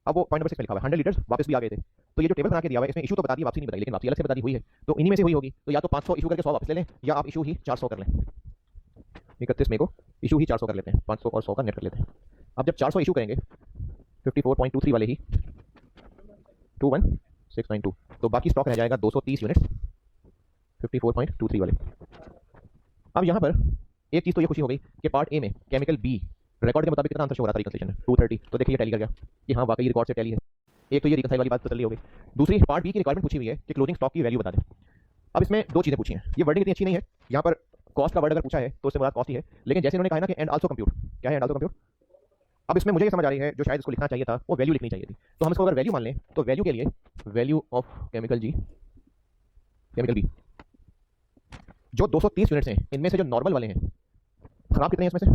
अब वो पॉइंट नंबर 6 में लिखा हुआ है 100 लीटर्स वापस भी आ गए थे, तो ये जो टेबल बना के दिया हुआ है इसमें इशू तो बता दी, वापसी नहीं बताई, लेकिन वापसी अलग से बता दी हुई है, तो इन्हीं में से हुई होगी। तो या तो 500 इशू करके 100 वापस ले लें, या आप इशू ही 400 कर लें। 31 मई को इशू ही 400 कर लेते हैं, 500 और 100 का नेट कर लेते हैं। अब जब 400 इशू करेंगे 54.23 वाले ही 21692, तो बाकी स्टॉक रह जाएगा 230 यूनिट्स 54.23 वाले। अब यहाँ पर एक चीज़ तो ये खुशी हो गई कि पार्ट ए में केमिकल बी रिकॉर्ड के मुताबिक कितना आंसर शो हो रहा था रिकंसिलेशन में 230, तो देखिए ये टैली कर गया कि हाँ वाकई रिकॉर्ड से टैली है। एक तो ये रिकंसाइल वाली बात तसल्ली हो गई। दूसरी पार्ट बी की रिक्वायरमेंट पूछी हुई है कि क्लोजिंग स्टॉक की वैल्यू बता दें। अब इसमें दो चीज़ें पूछी हैं, ये वर्डिंग इतनी अच्छी नहीं है, यहाँ पर कॉस्ट का वर्ड अगर पूछा है तो उससे मुराद कॉस्ट ही है, लेकिन जैसे उन्होंने कहा ना कि एंड आल्सो कंप्यूट, क्या है एंड आल्सो कंप्यूट। अब इसमें मुझे ये समझ आ रही है जो शायद इसको लिखना चाहिए था वो वैल्यू लिखनी चाहिए थी, तो हम इसको अगर वैल्यू मान लें तो वैल्यू के लिए value of chemical G chemical B, जो 230 यूनिट्स हैं इनमें से जो नॉर्मल वाले हैं खराब कितने हैं इसमें से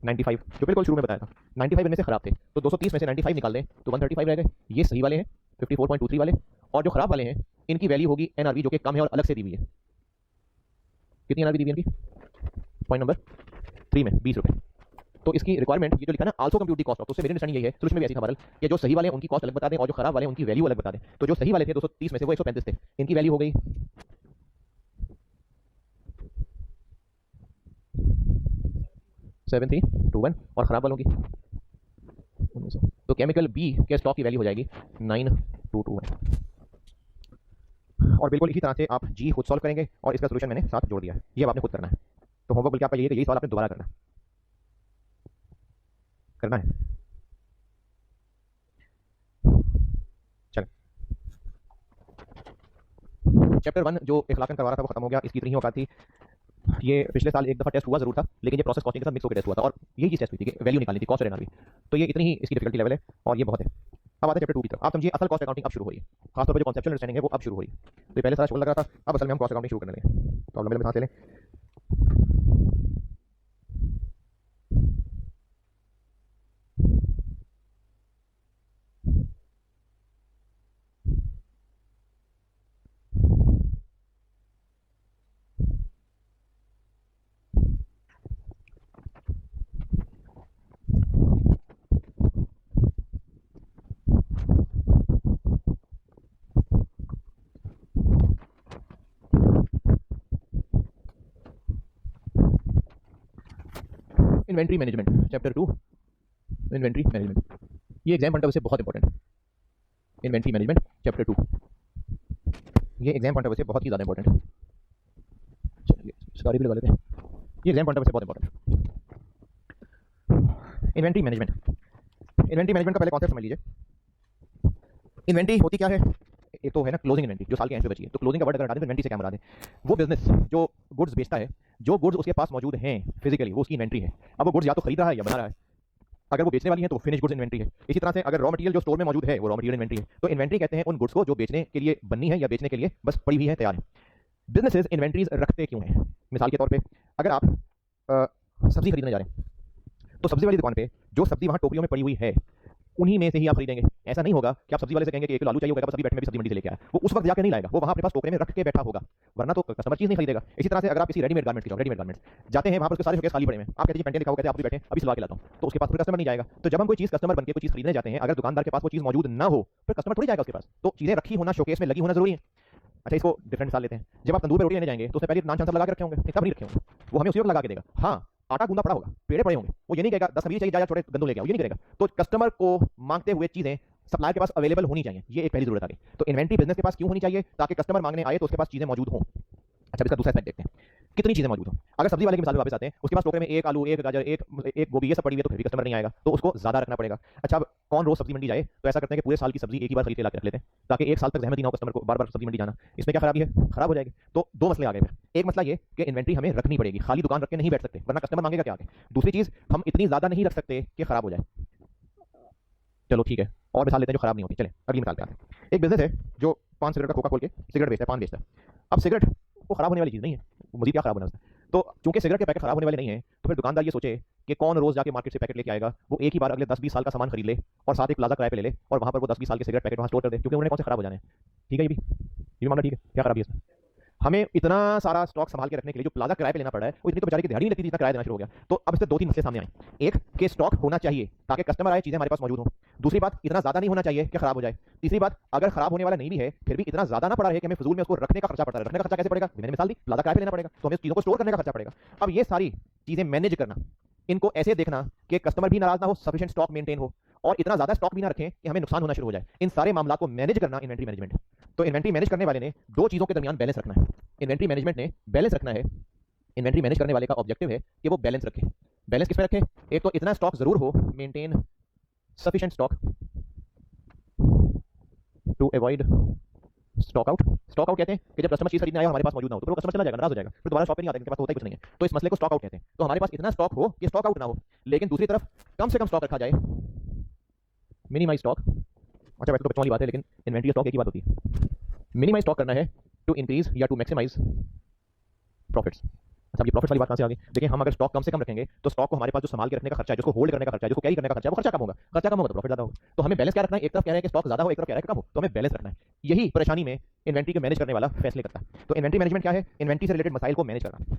95, जो बिल्कुल शुरू में बताया था 95 इनमें से खराब थे, तो 230 में से 95 निकाल दें तो 135 रह गए, ये सही वाले हैं 54.23 वाले, और जो खराब वाले हैं इनकी वैल्यू होगी एनआरवी जो कि कम है और अलग से दी हुई है। कितनी एनआरवी दी हुई है इनकी, पॉइंट नंबर 3 में 20 रुपए। तो इसकी रिक्वायरमेंट ये जो लिखा ना also compute the cost of, तो उससे मेरी अंडरस्टैंडिंग यही है, सॉल्यूशन में भी ऐसी था बदल कि जो सही वाले उनकी कॉस्ट अलग बता दें और जो खराब वाले उनकी वैल्यू अलग बता दें। तो जो सही वाले थे 230 में से वो 135 थे, इनकी वैल्यू हो गई 7321, और खराब वालों की 1900। तो केमिकल बी के स्टॉक की वैल्यू हो जाएगी 9221। और बिल्कुल इसी तरह से आप जी खुद सॉल्व करेंगे और इसका सोल्यूशन मैंने साथ जोड़ दिया है, ये अब आपने खुद करना है। तो होमवर्क बल्कि आपका ये है कि यही सवाल आपने दोबारा करना है। चलें, चैप्टर 1 जो इखलाकन करवा रहा था वो खत्म हो गया, इसकी इतनी ही औकात थी। ये पिछले साल एक दफ़ा टेस्ट हुआ जरूर था, लेकिन ये प्रोसेस कॉस्टिंग के साथ मिक्स होकर टेस्ट हुआ था, और यही चीज़ टेस्ट हुई थी कि वैल्यू निकालनी थी कॉस्ट और एनआरवी। तो ये इतनी ही इसकी डिफिकल्टी लेवल है और ये बहुत है। अब आते हैं चैप्टर 2 की तरफ। आप समझिए असल कॉस्ट अकाउंटिंग अब शुरू हुई है, खासतौर पर जो कॉन्सेप्चुअल अंडरस्टैंडिंग है वो अब शुरू हुई। तो पहले सारा शुरू लग रहा था, अब असल में हम कॉस्ट अकाउंटिंग शुरू करने लगे। तो अब लंबे सांस ले लें। Inventory management, chapter 2 inventory management. ये एग्जाम पॉइंट ऑफ व्यू से बहुत इंपॉर्टेंट है। इन्वेंट्री मैनेजमेंट चैप्टर 2 ये एग्जाम पॉइंट ऑफ व्यू से बहुत ही ज़्यादा इंपॉर्टेंट है। चलिए सॉरी भी लगा लेते हैं। ये एग्जाम पॉइंट ऑफ व्यू से बहुत इंपॉर्टेंट है। इन्वेंट्री मैनेजमेंट, इन्वेंट्री मैनेजमेंट का पहले कॉन्सेप्ट समझ लीजिए। इन्वेंट्री होती क्या है? एक तो है ना क्लोजिंग इन्वेंट्री, जो साल के एंड पे बची है। तो क्लोजिंग का वर्ड अगर हटा दें तो इन्वेंट्री से क्या मरा दें? वो बिजनेस जो गुड्स बेचता है, जो गुड्स उसके पास मौजूद हैं फिजिकली, वो उसकी इन्वेंट्री है। अब वो गुड्स या तो खरीद रहा है या बना रहा है। अगर वो बेचने वाली है तो फिनिश गुड्स इन्वेंट्री है। इसी तरह से अगर रॉ मटेरियल जो स्टोर में मौजूद है वो रॉ मटेरियल इन्वेंट्री है। तो इन्वेंट्री कहते हैं उन गुड्स को जो बेचने के लिए बननी है या बेचने के लिए बस पड़ी हुई है, तैयार है। बिजनेसेस इन्वेंट्रीज रखते क्यों हैं? मिसाल के तौर पे अगर आप सब्जी खरीदने जा रहे हैं तो सब्जी वाली दुकान पे जो सब्जी वहाँ टोकरियों में पड़ी हुई है उन्हीं में से ही आप खरीदेंगे। ऐसा नहीं होगा कि आप सब्जी वाले से कहेंगे कि 1 किलो आलू चाहिए, होगा सब्जी बैठे में भी सब्जी मंडी से लेके आया। वो उस वक्त जाकर नहीं लाएगा, वो वहाँ अपने पास टोकरे में रख के बैठा होगा, वरना तो कस्टमर चीज़ नहीं खरीदेगा। इसी तरह से अगर आप किसी रेडीमेड गारमेंट की रेडीमेड गारमेंट्स जाते हैं, वहाँ पर उसके सारे शोकेस खाली पड़े हैं, आप कहते हैं पेंटे दिखाओ, कहते हैं आप भी बैठे अभी सिलवा के लाता हूँ, तो उसके पास फिर कस्टमर नहीं जाएगा। तो जब हम कोई चीज़ कस्टमर बनकर कोई चीज़ खरीदने जाते हैं, अगर दुकानदार के पास वो चीज़ मौजूद ना हो फिर कस्टमर थोड़ी जाएगा उसके पास। तो चीज़ें रखी होना, शोकेस में लगी होना जरूरी है। अच्छा, इसको डिफरेंट मिसाल लेते हैं। जब आप तंदूर पे रोटी लेने जाएंगे तो उससे पहले नान चांसर लगा के रखे होंगे? सब नहीं रखे होंगे, वो हमें उसी वक्त लगा के देगा। हाँ, आटा गूंदा पड़ा होगा, पेड़े पड़े होंगे, वो ये नहीं कहेगा 10 सब्जी चाहिए, जा छोटे गंदू लेके आओ, ये नहीं करेगा। तो कस्टमर को मांगते हुए चीजें सप्लायर के पास अवेलेबल होनी चाहिए, ये एक पहली जरूरत आ गई। तो इन्वेंट्री बिजनेस के पास क्यों होनी चाहिए? ताकि कस्टमर मांगने आए तो उसके पास चीजें मौजूद हों। अच्छा, इसका दूसरा एस्पेक्ट देखते हैं, कितनी चीजें मौजूद हो। अगर सब्जी वाले की मिसाल में वापस आते हैं, उसके पास टोकरे में 1 आलू, 1 गाजर, एक गोभी, ये सब पड़ी हुई है, तो फिर भी कस्टमर नहीं आएगा, तो उसको ज्यादा रखना पड़ेगा। अच्छा, अब कौन रोज सब्जी मंडी जाए? तो ऐसा करते हैं कि पूरे साल की सब्जी एक ही बार खरीद के ला के रख लेते हैं, ताकि 1 साल तक जहमत ही ना हो कस्टमर को बार बार सब्जी मंडी जाना। इसमें क्या खराबी है? खराब हो जाएगी। तो दो मसले आ गए। एक मसला ये कि इन्वेंट्री हमें रखनी पड़ेगी, खाली दुकान रख के नहीं बैठ सकते, वरना कस्टमर मांगेगा क्या आगे। दूसरी चीज, हम इतनी ज्यादा नहीं रख सकते कि खराब हो जाए। चलो ठीक है, और मिसाल लेते हैं जो खराब नहीं होती। चले अगली मिसाल पे आते हैं। एक बिजनेस है जो पान सिगरेट का खोखा खोल के सिगरेट बेचता है, पान बेचता है। अब सिगरेट वो खराब होने वाली चीज़ नहीं है, मजीद क्या खराब होना है। तो चूंकि सिगरेट के पैकेट खराब होने वाले नहीं है, तो फिर दुकानदार ये सोचे कि कौन रोज जाके मार्केट से पैकेट लेके आएगा। वो एक ही बार अगले 10-20 साल का सामान खरीद ले और साथ एक प्लाजा किराए पे ले ले और वहाँ पर वो 10-20 साल के सिगरेट पैकेट वहाँ स्टोर कर दे, क्योंकि उन्हें कौन से खराब हो जाने हैं। ठीक है, ये मामला ठीक है, क्या खराबी है इसमें? हमें इतना सारा स्टॉक संभाल के रखने के लिए जो प्लाजा किराए पे लेना पड़ रहा है, वो इतनी तो बेचारी की दिहाड़ी नहीं लगती जितना किराया देना शुरू हो गया। तो अब इससे 2-3 मसले सामने आए। एक कि स्टॉक होना चाहिए ताकि कस्टमर आए, चीजें हमारे पास मौजूद हो। दूसरी बात, इतना ज्यादा नहीं होना चाहिए कि खराब हो जाए। तीसरी बात, अगर खराब होने वाला नहीं भी है फिर भी इतना ज्यादा ना पड़ा है कि हमें फजूल में उसको रखने का खर्चा पड़ता है। रखने का खर्चा कैसे पड़ेगा? मैंने मिसाल दी, प्लाजा किराए पे लेना पड़ेगा, तो हमें चीजों को स्टोर करने का खर्चा पड़ेगा। अब ये सारी चीजें मैनेज करना, इनको ऐसे देखना कि कस्टमर भी नाराज ना हो, सफिशिएंट स्टॉक मेंटेन हो, और इतना ज्यादा स्टॉक भी ना रखें कि हमें नुकसान होना शुरू हो जाए। इन सारे मामलों को मैनेज करना इन्वेंट्री मैनेजमेंट है। तो इन्वेंट्री मैनेज करने वाले ने 2 चीजों के दरमियान बैलेंस रखना है। इन्वेंट्री मैनेजमेंट ने बैलेंस रखना है। इन्वेंट्री मैनेज करने वाले का ऑब्जेक्टिव है कि वो बैलेंस रखे। बैलेंस किस पे रखे? एक तो इतना स्टॉक जरूर हो, maintain sufficient stock to avoid stock out. Stock out कहते हैं कि जब कस्टमर चीज खरीदने आया हमारे पास मौजूद ना हो तो कस्टमर चला जाएगा, नाराज हो जाएगा, फिर दोबारा शॉप पे नहीं आता, इनके पास होता ही कुछ नहीं है। तो इस मसले को स्टॉक आउट कहते हैं। तो हमारे पास इतना स्टॉक हो कि स्टॉक आउट ना हो, लेकिन दूसरी तरफ कम से कम स्टॉक रखा जाए, मिनिमाइज स्टॉक। अच्छा, वैसे तो बच्चों वाली बात है, लेकिन इन्वेंट्री स्टॉक एक ही बात होती है। मिनिमाइज स्टॉक करना है टू इंक्रीज या टू मैक्सिमाइज प्रॉफिट्स। अच्छा, ये प्रॉफिट वाली बात कहां से आ गई? देखिए, हम अगर स्टॉक कम से कम रखेंगे तो स्टॉक को हमारे पास जो संभाल के रखने का खर्चा है, जिसको होल्ड करने का खर्चा है, जिसको कैरी करने का खर्चा है, वो खर्चा कम होगा। खर्चा कम होगा तो प्रॉफिट ज्यादा होगा। तो हमें बैलेंस क्या रखना है? एक तरफ कह रहे हैं कि स्टॉक ज्यादा हो, एक तरफ कह रहे हैं कि कम हो, तो हमें बैलेंस रखना है। यही परेशानी में इन्वेंट्री को मैनेज करने वाला फैसले करता है। तो इन्वेंट्री मैनेजमेंट क्या है? इन्वेंट्री से रिलेटेड मसाइल को मैनेज करना।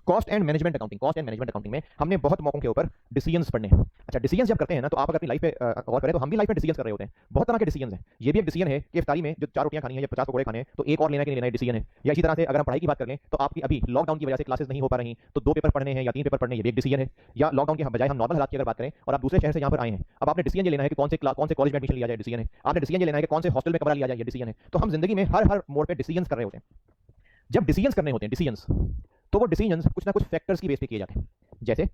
Cost and management accounting. Cost and management accounting में हमने बहुत मौकों के ऊपर डिसीजंस पढ़ने हैं। अच्छा, डिसीजंस जब करते हैं ना, तो आप अगर अपनी लाइफ पे गौर करें तो हम भी लाइफ में डिसीजंस कर रहे होते हैं। बहुत तरह के डिसीजंस हैं। ये भी एक डिसीजन है कि इफ्तारी में जो 4 रोटियां खानी है या 50 पकौड़े खाने हैं तो एक और लेना कि नहीं लेना, डिसीजन है। या इसी तरह से अगर हम पढ़ाई की बात करें तो आपकी अभी लॉकडाउन की वजह से क्लासेस नहीं हो पा रही, तो 2 पेपर पढ़ने हैं या 3 पेपर पढ़ने हैं, ये भी एक डिसीजन है। या लॉकडाउन के बजाय हम नॉर्मल हालात की अगर बात करें और आप दूसरे शहर से यहाँ पर आए हैं, अब आपने डिसीजन ये लेना है कि कौन से कॉलेज में एडमिशन लिया जाए, डिसीजन है। आपने डिसीजन ये लेना है कि कौन से हॉस्टल में कमरा लिया जाए, ये डिसीजन है। तो हम जिंदगी में हर मोड़ पे डिसीजंस कर रहे होते हैं। जब डिसीजंस करने होते हैं डिसीजंस, तो वो डिसीजंस कुछ ना कुछ फैक्टर्स की बेस पे किए जाते हैं। जैसे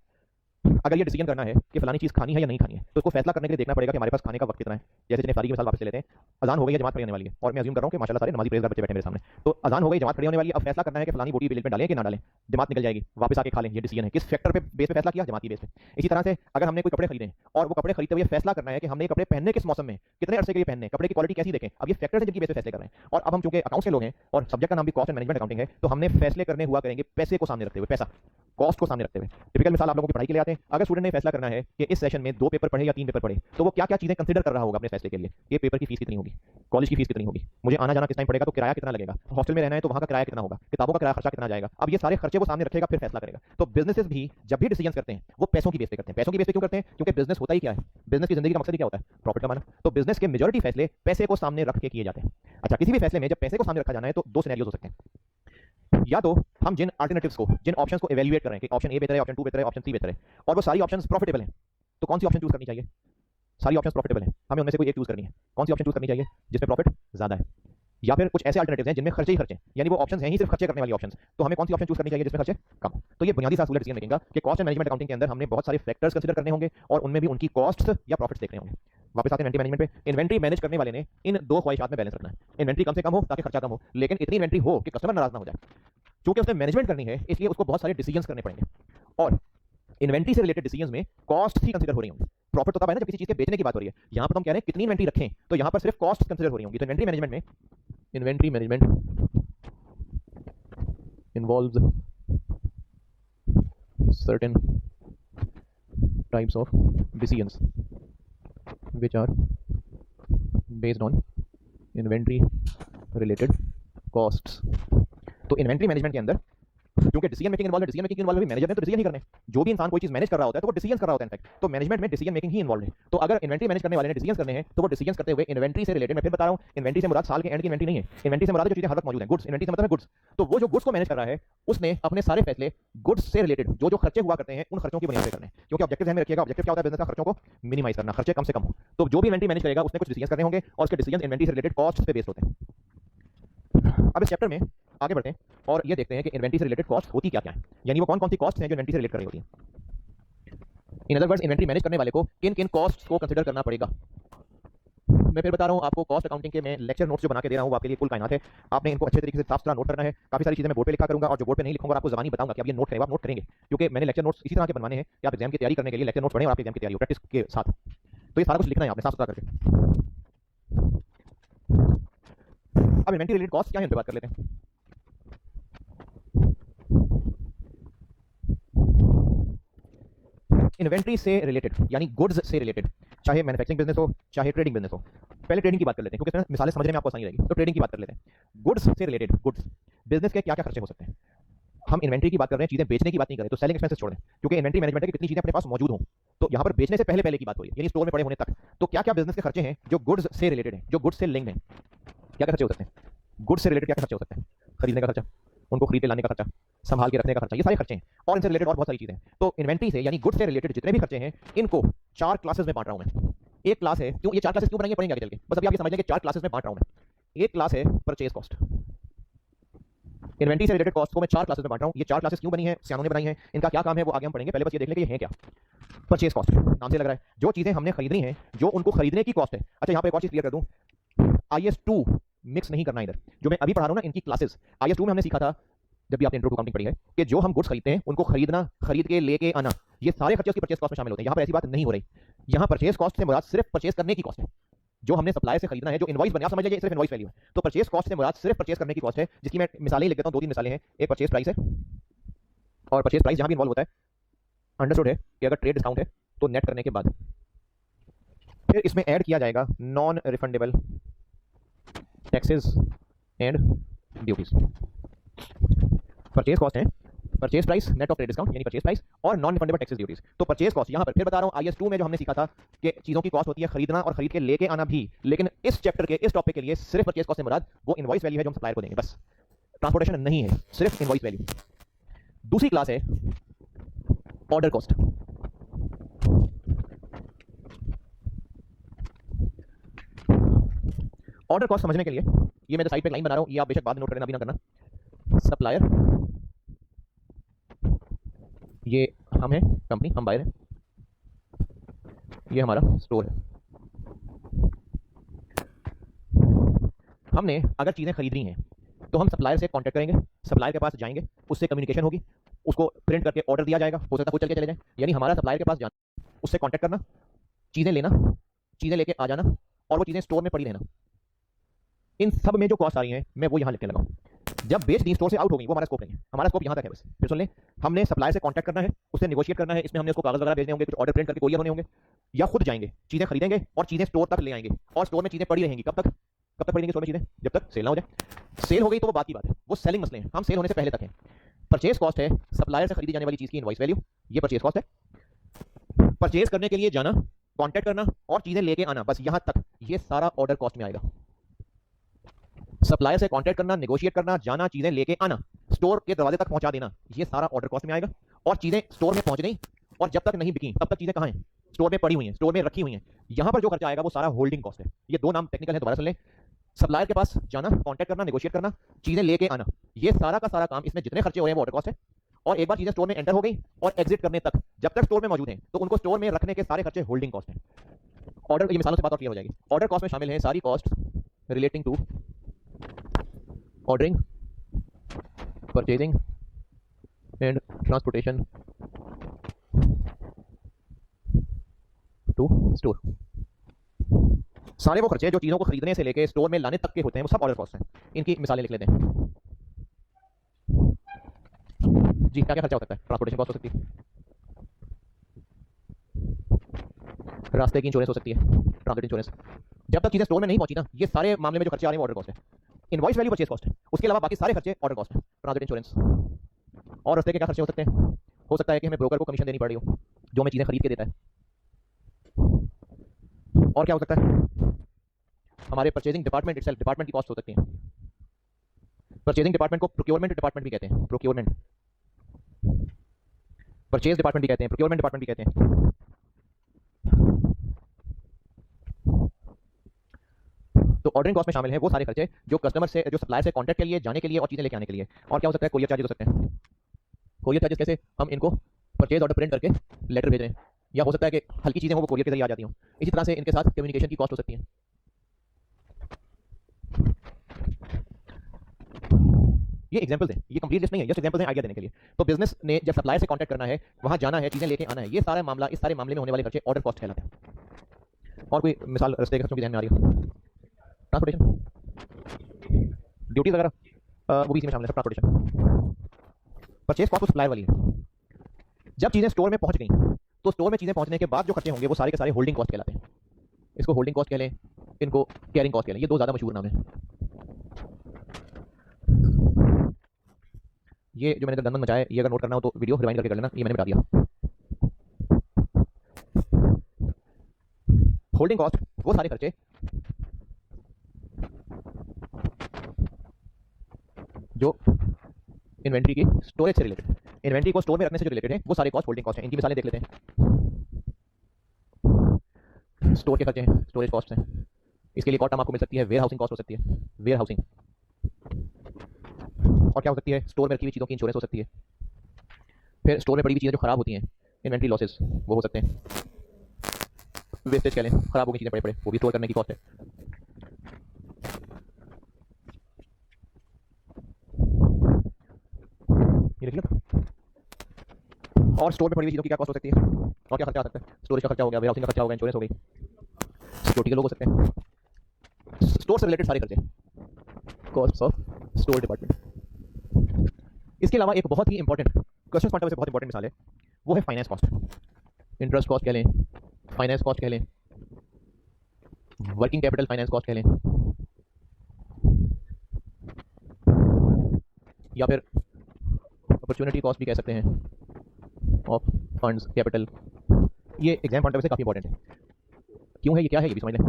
अगर ये डिसीजन करना है कि फलानी चीज खानी है या नहीं खानी है, तो उसको फैसला करने के लिए देखना पड़ेगा कि हमारे पास खाने का वक्त कितना है। जैसे इफ्तारी की मिसाल वापस ले लेते हैं, अजान हो गई है, जमात खड़ी होने वाली है, और मैं अज्यूम कर रहा हूं कि माशाल्लाह सारे नमाजी परहेज़गार बच्चे बैठे मेरे सामने। तो अजान हो गई, जमात खड़ी होने वाली है, अब फैसला करना है कि फलानी बोटी प्लेट में डालें कि ना डालें, जमात निकल जाएगी, वापस आके खा लें, ये डिसीजन है। किस फैक्टर पे बेस पे फैसला किया? जमाती बेस पे। इसी तरह से अगर हमने कोई कपड़े खरीदे और वो कपड़े खरीदते हुए फैसला करना है कि हमने कपड़े पहनने किस मौसम में, कितने अरसे के लिए पहनने, कपड़े की क्वालिटी कैसी देखें, अब ये फैक्टर्स हैं जिनकी बेस पे फैसले कर रहे हैं। और अब हम चूंकि अकाउंट्स के लोग हैं और सब्जेक्ट का नाम भी कॉस्ट एंड मैनेजमेंट अकाउंटिंग है, तो हमने फैसले करने हुआ करेंगे पैसे को सामने रखते हुए, पैसा कॉस्ट को सामने रखते हुए। टिपिकल मिसाल आप लोगों की पढ़ाई के लिए आते हैं। अगर स्टूडेंट ने फैसला करना है कि इस सेशन में 2 पेपर पढ़े या 3 पेपर पढ़े, तो वो क्या क्या चीजें कंसीडर कर रहा होगा अपने फैसले के लिए? ये पेपर की फीस कितनी होगी, कॉलेज की फीस कितनी होगी, मुझे आना जाना किस टाइम पड़ेगा, तो किराया कितना लगेगा, हॉस्टल में रहना है तो वहां का किराया कितना होगा, किताबों का किराया खर्चा कितना जाएगा। अब ये सारे खर्चे वो सामने रखेगा, फिर फैसला करेगा। तो बिजनेसेस भी जब भी डिसीजन करते हैं वो पैसों की बेस पे करते हैं। पैसों की बेस पे क्यों करते हैं? क्योंकि बिजनेस होता ही क्या है? बिजनेस की जिंदगी का मकसद ही क्या होता है? प्रॉफिट कमाना। तो बिजनेस के मेजॉरिटी फैसले पैसे को सामने रख के किए जाते हैं। अच्छा, किसी भी फैसले में जब पैसे को सामने रखा जाना है तो 2 सिनेरियोज हो सकते हैं। या तो हम जिन अल्टरनेटिव्स को, जिन ऑप्शंस को इवैल्यूएट कर रहे हैं कि ऑप्शन ए बेहतर है, ऑप्शन 2 बेहतर है, ऑप्शन सी बेहतर है, और वो सारी ऑप्शंस प्रॉफिटेबल हैं, तो कौन सी ऑप्शन चूज करनी चाहिए? सारी ऑप्शंस प्रॉफिटेबल हैं, हमें उनमें से कोई एक चूज करनी है। कौन सी ऑप्शन चूज करनी चाहिए जिसमें प्रॉफिट ज्यादा है? या फिर कुछ ऐसे अल्टरनेटिव्स हैं जिनमें खर्चे ही खर्चे, यानी वो ऑप्शंस हैं ही सिर्फ खर्चे करने वाली ऑप्शंस, तो हमें कौन सी ऑप्शन चूज करनी चाहिए जिसमें खर्चे कम हो? तो ये बुनियादी सा असूल है डिसीजन मेकिंग का कि कॉस्ट एंड मैनेजमेंट अकाउंटिंग के अंदर हमने बहुत सारे फैक्टर्स कंसीडर करने होंगे और उनमें भी उनकी कॉस्ट्स या प्रॉफिट्स देखने होंगे। वापस आते हैं इन्वेंट्री मैनेजमेंट पे। इन्वेंट्री मैनेज करने वाले ने इन दो ख्वाहिशात में बैलेंस रखना है। इन्वेंट्री कम से कम हो ताकि खर्चा कम हो, लेकिन इतनी इन्वेंट्री हो कि कस्टमर नाराज ना हो जाए। क्योंकि उसने मैनेजमेंट करनी है, इसलिए उसको बहुत सारे डिसीजंस करने पड़ेंगे, और इन्वेंट्री से रिलेटेड डिसीजंस में कॉस्ट ही कंसीडर हो रही होंगी। प्रॉफिट तो तब है ना जब किसी चीज के बेचने की बात हो रही है, यहां पर हम कह रहे हैं कितनी इन्वेंट्री रखें, तो यहां पर सिर्फ कॉस्ट कंसीडर हो रही होंगी। तो inventory management involves certain types of decisions which are based on inventory related costs। तो इन्वेंट्री मैनेजमेंट के अंदर क्योंकि डिसीजन मेकिंग इन्वॉल्व है, डिसीजन मेकिंग इन्वॉल्व है, मैनेजर ने तो डिसीजन ही करने। जो भी इंसान कोई चीज मैनेज कर रहा होता है तो वो डिसीजन कर रहा होता है इनफैक्ट, तो मैनेजमेंट में डिसीजन मेकिंग ही इन्वॉल्व है। तो अगर इन्वेंट्री मैनेज करने वाले ने डिसीजन करने हैं तो वो डिसीजन करते हुए इन्वेंट्री से रिलेटेड, मैं फिर बता रहा हूं, इन्वेंट्री से मुराद साल के एंड की इन्वेंट्री नहीं है, इन्वेंट्री से मुराद जो चीजें हर वक्त मौजूद हैं, गुड्स। इन्वेंट्री से मतलब है गुड्स। तो वो जो गुड्स को मैनेज कर रहा है उसने अपने सारे फैसले गुड्स से रिलेटेड जो जो खर्चे हुआ करते हैं उन खर्चों की बुनियाद पर करने हैं, क्योंकि ऑब्जेक्टिव ध्यान में रखिएगा, ऑब्जेक्टिव क्या होता है बिजनेस का? खर्चों को मिनिमाइज करना, खर्चे कम से कम हो। तो जो भी इन्वेंट्री मैनेज करेगा उसने कुछ डिसीजन करने होंगे और उसके डिसीजन इन्वेंट्री से रिलेटेड कॉस्ट पे बेस्ड होते हैं। अब इस चैप्टर में आगे बढ़ते हैं और ये देखते हैं कि इन्वेंट्री से रिलेटेड कॉस्ट होती क्या क्या है, यानी वो कौन कौन सी कॉस्ट हैं जो इन्वेंट्री से रिलेट कर रही होती हैं। In other words, inventory manage करने वाले को किन किन कॉस्ट्स को कंसीडर करना पड़ेगा। मैं फिर बता रहा हूं आपको, कॉस्ट अकाउंटिंग के मैं लेक्चर नोट्स जो बना के दे रहा हूं वो आपके लिए कुल कायनात है। आपने इनको अच्छे तरीके से साफ सुथरा नोट करना है। काफी सारी चीजें मैं बोर्ड पे लिखा करूंगा और जो बोर्ड पे नहीं लिखूंगा आपको ज़बानी बताऊंगा कि आप ये नोट करें, आप नोट करेंगे, क्योंकि मैंने लेक्चर नोट्स इसी तरह के बनवाने हैं कि आप एग्जाम की तैयारी करने के लिए लेक्चर नोट्स पढ़ें और आपके एग्जाम की तैयारी हो प्रैक्टिस के साथ। तो ये सारा कुछ लिखना है आपने साफ सुथरा करके। अब इन्वेंट्री रिलेटेड कॉस्ट क्या है, इन पे बात कर लेते हैं। इन्वेंट्री से रिलेटेड यानी गुड्स से रिलेटेड, चाहे मैन्युफैक्चरिंग बिजनेस हो चाहे ट्रेडिंग बिजनेस हो। पहले ट्रेडिंग की बात कर लेते हैं क्योंकि मिसालें समझने में आपको आसानी रहेगी। तो ट्रेडिंग की बात कर लेते हैं। गुड्स से रिलेटेड, गुड्स बिजनेस के क्या क्या खर्चे हो सकते हैं। हम इन्वेंट्री की बात कर रहे हैं, चीजें बेचने की बात नहीं कर रहे, तो सेलिंग एक्सपेंसेस छोड़ दें, क्योंकि इन्वेंट्री मैनेजमेंट है कि कितनी चीजें अपने पास मौजूद हो। तो यहाँ पर बेचने से पहले पहले की बात हो रही है, यानी स्टोर में पड़े होने तक। तो क्या क्या बिजनेस के खर्चे हैं जो गुड्स से रिलेटेड हैं, जो गुड्स से लिंक्ड हैं? क्या खर्चे हो सकते हैं गुड्स से रिलेटेड? क्या खर्चे हो सकते हैं? खरीदने का खर्चा, उनको खरीद के लाने का खर्चा, संभाल के रखने का खर्चा, ये सारे खर्चे हैं और इनसे रिलेटेड और बहुत सारी चीजें हैं। तो इन्वेंट्री से यानी गुड्स से रिलेटेड जितने भी खर्चे हैं इनको 4 क्लासेस में बांट रहा हूं मैं। एक क्लास है, क्यों ये 4 क्लासेस क्यों बनाएंगे पढ़ेंगे आगे चल के, बस अभी आप ये समझ लें कि 4 क्लासेस में बांट रहा हूं मैं। एक क्लास है परचेज कॉस्ट। इन्वेंट्री से रिलेटेड कॉस्ट को मैं 4 क्लासेस में बांट रहा हूं। ये 4 क्लासेस क्यों बनी है, सियानों ने बनाई है, इनका क्या काम है वो आगे हम पढ़ेंगे। पहले बस ये देख लें कि ये है क्या। परचेज कॉस्ट नाम से लग रहा है जो चीजें हमने खरीदनी है, जो उनको खरीदने की कॉस्ट है। अच्छा यहाँ पे एक और चीज क्लियर कर दूं, IS2 मिक्स नहीं करना इधर। जो मैं अभी पढ़ा रहा हूं ना इनकी क्लासेस, IS2 में हमने सीखा था जब भी आपने इंट्रो टू अकाउंटिंग पढ़ी है कि जो हम गुड्स खरीदते हैं उनको खरीदना, खरीद के लेके आना, ये सारे खर्चे उसकी परचेज कॉस्ट में शामिल होते हैं। यहाँ पर ऐसी बात नहीं हो रही। यहाँ परचेज कॉस्ट से मुराद सिर्फ परचेज करने की कॉस्ट है, जो हमने सप्लायर से खरीदना है, जो इनवॉइस बने, आप समझ लीजिए सिर्फ इनवॉइस वैल्यू है। तो परचेज कॉस्ट से मुराद सिर्फ परचेज करने की कॉस्ट है, जिसकी मैं मिसालें लिख देता हूं, 2-3 मिसालें हैं। एक परचेज प्राइस है, और परचेज प्राइस जहां भी इन्वॉल्व होता है अंडरस्टूड है कि अगर ट्रेड डिस्काउंट है तो नेट करने के बाद फिर इसमें ऐड किया जाएगा non refundable taxes and duties. Purchase cost है purchase price net of trade discount यानी परचेज प्राइस, और नॉन रिफंडेबल टैक्सेस ड्यूटीज। तो परचेज कॉस्ट यहाँ पर फिर बता रहा हूँ IS2 में जो हमने सीखा था कि चीजों की कॉस्ट होती है खरीदना और खरीद के लेके आना भी, लेकिन इस चैप्टर के इस टॉपिक के लिए सिर्फ परचेज कॉस्ट से मुराद वो इनवॉइस वैल्यू है जो हम सप्लायर को देंगे, बस ट्रांसपोर्टेशन नहीं है, सिर्फ इनवॉइस वैल्यू। दूसरी क्लास है ऑर्डर कॉस्ट। ऑर्डर कॉस्ट समझने के लिए ये मैं जो साइड पे लाइन बना रहा हूं, ये आप बेशक बाद नोट करना, अभी ना करना। सप्लायर, ये हम है कंपनी, हम बायर है, ये हमारा स्टोर है। हमने अगर चीजें खरीदनी हैं तो हम सप्लायर से कांटेक्ट करेंगे, सप्लायर के पास जाएंगे, उससे कम्युनिकेशन होगी, उसको प्रिंट करके ऑर्डर दिया जाएगा, हो सकता है खुद चल के चले जाए, यानी हमारा सप्लायर के पास जाना, उससे कांटेक्ट करना, चीजें लेना, चीजें लेके आ जाना, और वो चीजें स्टोर में पड़ी रहना। इन सब में जो कॉस्ट आ रही है मैं वो यहां लिखने लगा हूं। जब बेच दी, स्टोर से आउट हो गई, वो हमारा स्कोप नहीं है, हमारा स्कोप यहां तक है बस। फिर सुन ले, हमने सप्लायर से कांटेक्ट करना है, उससे नेगोशिएट करना है, इसमें हमने उसको कागज वगैरह भेजने होंगे, कुछ ऑर्डर प्रिंट करके कोरियर होने होंगे, या खुद जाएंगे चीजें खरीदेंगे और चीजें स्टोर तक ले आएंगे, और स्टोर में चीजें पड़ी रहेंगी। कब तक पड़ी रहेंगी स्टोर में चीजें? जब तक सेल ना हो जाए। सेल हो गई तो वो बात की बात है, वो सेलिंग मसले हैं, हम सेल होने से पहले तक हैं। परचेज कॉस्ट है सप्लायर से खरीदी जाने वाली चीज की इनवॉइस वैल्यू, ये परचेज कॉस्ट है। परचेज करने के लिए जाना, कांटेक्ट करना और चीजें लेके आना, बस यहां तक, ये सारा ऑर्डर कॉस्ट में आएगा। सप्लायर से कांटेक्ट करना, नेगोशिएट करना, जाना, चीजें लेके आना, स्टोर के दरवाजे तक पहुंचा देना, ये सारा ऑर्डर कॉस्ट में आएगा। और चीजें स्टोर में पहुंच गई और जब तक नहीं बिकी तब तक चीजें कहां हैं, स्टोर में पड़ी हुई हैं, स्टोर में रखी हुई हैं, यहां पर जो खर्चा आएगा वो सारा होल्डिंग कॉस्ट है। ये दो नाम टेक्निकल है, दोबारा सुन लें। सप्लायर के पास जाना, कांटेक्ट करना, नेगोशिएट करना, चीजें लेके आना, ये सारा का सारा काम, इसमें जितने खर्चे हो रहे हैं वो ऑर्डर कॉस्ट है। और एक बार चीजें स्टोर में एंटर हो गई और एग्जिट करने तक, जब तक स्टोर में मौजूद हैं तो उनको स्टोर में रखने के सारे खर्चे होल्डिंग कॉस्ट हैं। ऑर्डर, ये मिसालों से बात और क्लियर हो जाएगी। ऑर्डर कॉस्ट में शामिल है सारी cost relating to ordering, purchasing and transportation to store. सारे वो खर्चे जो चीजों को खरीदने से लेके स्टोर में लाने तक के होते हैं वो सब ऑर्डर कॉस्ट हैं। इनकी मिसालें लिख लेते हैं जी। क्या क्या खर्चा हो सकता है? ट्रांसपोर्टेशन कॉस्ट हो सकती है, रास्ते की इंश्योरेंस हो सकती है, ट्रांजिट इंश्योरेंस। जब तक चीजें स्टोर में नहीं पहुंची ना, ये सारे मामले में जो खर्चे आ रहे हैं ऑर्डर कॉस्ट है। इनवॉइस वैल्यू परचेज कॉस्ट है, उसके अलावा बाकी सारे खर्चे ऑर्डर कॉस्ट है, ट्रांजिट इंश्योरेंस। और रास्ते के क्या खर्चे हो सकते हैं? हो सकता है कि हमें ब्रोकर को कमीशन देनी पड़ रही हो जो हमें चीजें खरीद के देता है। और क्या हो सकता है? हमारे परचेजिंग डिपार्टमेंट इटसेल्फ, डिपार्टमेंट की कॉस्ट हो सकती है। परचेजिंग डिपार्टमेंट को प्रोक्योरमेंट डिपार्टमेंट भी कहते हैं, प्रोक्योरमेंट। परचेज डिपार्टमेंट भी कहते हैं, प्रोक्योरमेंट डिपार्टमेंट भी कहते हैं। तो ऑर्डरिंग कॉस्ट में शामिल है वो सारे खर्चे जो कस्टमर से, जो सप्लायर से कांटेक्ट के लिए, जाने के लिए और चीजें लेके आने के लिए। और क्या हो सकता है? कोरियर चार्जेस हो सकते हैं। कोरियर चार्जेस कैसे? हम इनको परचेज ऑर्डर प्रिंट करके लेटर भेज रहे हैं, या हो सकता है कि हल्की चीजें हो वो कोरियर के जरिए आ जाती हो। इसी तरह से इनके साथ कम्युनिकेशन की कॉस्ट हो सकती है। ये एग्जांपल्स हैं, ये कंप्लीट लिस्ट नहीं है, जस्ट एग्जांपल्स हैं आइडिया देने के लिए। तो बिजनेस ने जब सप्लायर से कांटेक्ट करना है, वहां जाना है, चीजें लेके आना है, ये सारा मामला, इस सारे मामले में होने वाले खर्चे ऑर्डर कॉस्ट कहलाते हैं। और कोई मिसाल रास्ते के खर्चों की ध्यान में आ रही है? ट्रांसपोर्टेशन, ड्यूटीज वगैरह, वो भी इसी में शामिल है, सब ट्रांसपोर्टेशन। परचेज कॉस्ट तो सप्लायर वाली है। जब चीजें स्टोर में पहुंच गई तो स्टोर में चीजें पहुंचने के बाद जो खर्चे होंगे वो सारे के सारे होल्डिंग कॉस्ट कहलाते हैं। इसको होल्डिंग कॉस्ट कह लें, इनको कैरिंग कॉस्ट कह लें, ये दो ज्यादा मशहूर नाम है। ये जो मैंने गंदन मचाया है, ये अगर नोट करना हो तो वीडियो रिवाइंड करके कर लेना, ये मैंने बता दिया। होल्डिंग कॉस्ट वो सारे खर्चे जो इन्वेंट्री की स्टोरेज से रिलेटेड, इन्वेंट्री को स्टोर में रखने से जो रिलेटेड है वो सारे कॉस्ट होल्डिंग कॉस्ट हैं। इनकी मिसालें देख लेते हैं। स्टोर के खर्चे हैं, स्टोरेज कॉस्ट हैं। इसके लिए एक और टर्म आपको मिल सकती है, वेयर हाउसिंग कॉस्ट हो सकती है, वेयर हाउसिंग। और क्या हो सकती है? स्टोर में रखी हुई चीज़ों की इंश्योरेंस हो सकती है। फिर स्टोर में पड़ी हुई चीज़ें जो खराब होती हैं, इन्वेंट्री लॉसेस, वो हो सकते हैं। वेस्टेज कह लें, खराब हो गई चीज़ें पड़े पड़े, वो भी स्टोर करने की कॉस्ट है। ये लिख लो। और स्टोर में पड़ी हुई चीज़ों की क्या कॉस्ट हो सकती है? और क्या खर्चा आ सकता है? स्टोरेज का खर्चा हो गया, वेयर हाउसिंग का खर्चा हो गया, इंश्योरेंस हो गई, सिक्योरिटी के लोग हो सकते हैं। स्टोर से रिलेटेड सारे खर्चे, कॉस्ट ऑफ स्टोर डिपार्टमेंट। इसके अलावा एक बहुत ही important, question point of view से बहुत इंपॉर्टेंट मिसाल है, वो है फाइनेंस कॉस्ट। इंटरेस्ट कॉस्ट कह लें, फाइनेंस कॉस्ट कह लें, वर्किंग कैपिटल फाइनेंस कॉस्ट कह लें, या फिर अपॉर्चुनिटी कॉस्ट भी कह सकते हैं ऑफ फंड्स कैपिटल। ये एग्जाम पॉइंट ऑफ व्यू से काफी इंपॉर्टेंट है। क्यों है? ये क्या है ये भी समझ लें।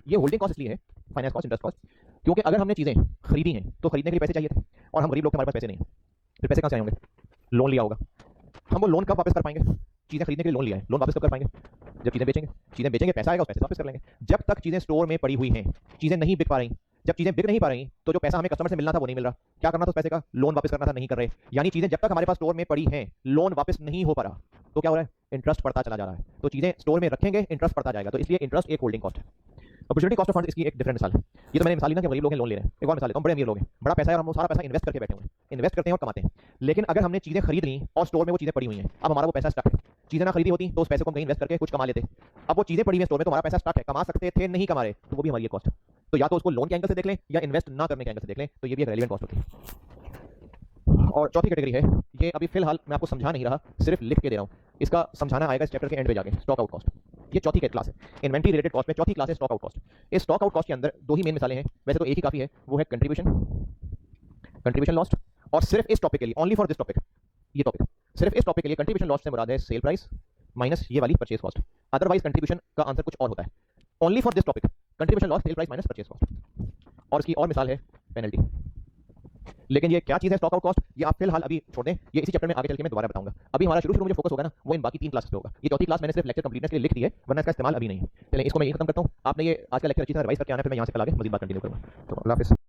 ये होल्डिंग कॉस्ट इसलिए है, फाइनेंस कॉस्ट, इंटरेस्ट कॉस्ट, क्योंकि अगर हमने चीजें खरीदी हैं तो खरीदने के लिए पैसे चाहिए थे, और हम गरीब लोग, हमारे पास पैसे नहीं हैं, फिर पैसे कहाँ से आएंगे? लोन लिया होगा। हम वो लोन कब वापस कर पाएंगे? चीजें खरीदने के लिए लोन लिया है, लोन वापस कब कर पाएंगे? जब चीजें बेचेंगे। चीजें बेचेंगे, पैसा आएगा, उस पैसे से वापस कर लेंगे। जब तक चीजें स्टोर में पड़ी हुई हैं, चीजें नहीं बिक पा रही, जब चीजें बिक नहीं पा रही तो जो पैसा हमें कस्टमर से मिलना था वो नहीं मिल रहा। क्या करना था उस पैसे का? लोन वापस करना था, नहीं कर रहे। यानी चीजें जब तक हमारे पास स्टोर में पड़ी हैं, लोन वापस नहीं हो पा रहा, तो क्या हो रहा है? इंटरेस्ट पड़ता चला जा रहा है। तो चीजें स्टोर में रखेंगे, इंटरेस्ट पड़ता जाएगा, तो इसलिए इंटरेस्ट एक होल्डिंग कॉस्ट है। अपॉर्चुनिटी कॉस्ट ऑफ फंड इसकी एक डिफरेंट मिसाल है। ये तो मैंने मिसाल ली ना कि गरीब लोग हैं, लोन ले रहे हैं। एक और मिसाल है, हम बड़े अमीर लोग हैं, बड़ा पैसा है और हम वो सारा पैसा इन्वेस्ट करके बैठे हुए हैं, इन्वेस्ट करते हैं और कमाते हैं। लेकिन अगर हमने चीजें खरीद ली और स्टोर में वो चीजें पड़ी हुई हैं, अब हमारा वो पैसा स्टक है। चीजें ना खरीदी होती तो उस पैसे को हम कहीं इन्वेस्ट करके कुछ कमा लेते। अब वो चीजें पड़ी हुई हैं स्टोर में, तो हमारा पैसा स्टक है, कमा सकते थे, नहीं कमा रहे, तो वो भी हमारी कॉस्ट है। तो या तो उसको लोन के एंगल से देख लें या इन्वेस्ट ना करने के एंगल से देख लें, तो ये भी एक रेलेवेंट कॉस्ट होती है। और चौथी कैटेगरी है, ये अभी फिलहाल मैं आपको समझा नहीं रहा, सिर्फ लिख के दे रहा हूँ, इसका समझाना आएगा इस चैप्टर के एंड पे जाके, स्टॉक आउट कॉस्ट। ये चौथी क्लास है इन्वेंट्री रिलेटेड कॉस्ट में, चौथी क्लास है स्टॉक आउट कॉस्ट। इस स्टॉक आउट कॉस्ट के अंदर दो ही मेन मिसालें हैं, वैसे तो एक ही काफी है, वो है कंट्रीब्यूशन लॉस्ट। और सिर्फ इस टॉपिक के लिए, ओनली फॉर दिस टॉपिक, ये टॉपिक सिर्फ इस टॉपिक के लिए कंट्रीब्यूशन लॉस्ट से मुराद है सेल प्राइस माइनस ये वाली परचेज कॉस्ट। अदरवाइज कंट्रीब्यूशन का आंसर कुछ और होता है। Only for this topic contribution loss, sale price minus purchase cost. और इसकी और मिसाल है पेनल्टी। लेकिन ये क्या चीज़ है स्टॉक आउट कॉस्ट, ये आप फिलहाल अभी छोड़ दें, ये इसी चैप्टर में आगे चल के मैं दोबारा बताऊंगा। अभी हमारा शुरू में जो फोकस होगा ना वो इन बाकी 3 क्लास पे होगा। ये चौथी क्लास मैंने सिर्फ लेक्चर कंप्लीटनेस के लिए लिख दी है, वरना इसका इस्तेमाल अभी नहीं है। चलें इसको मैं यही खत्म करता हूं। आपने ये आज का लेक्चर अच्छी तरह रिवाइज करके आना, फिर मैं यहाँ से कल आगे मजीद बात कंटिन्यू करूंगा। तो अल्लाह हाफिज़।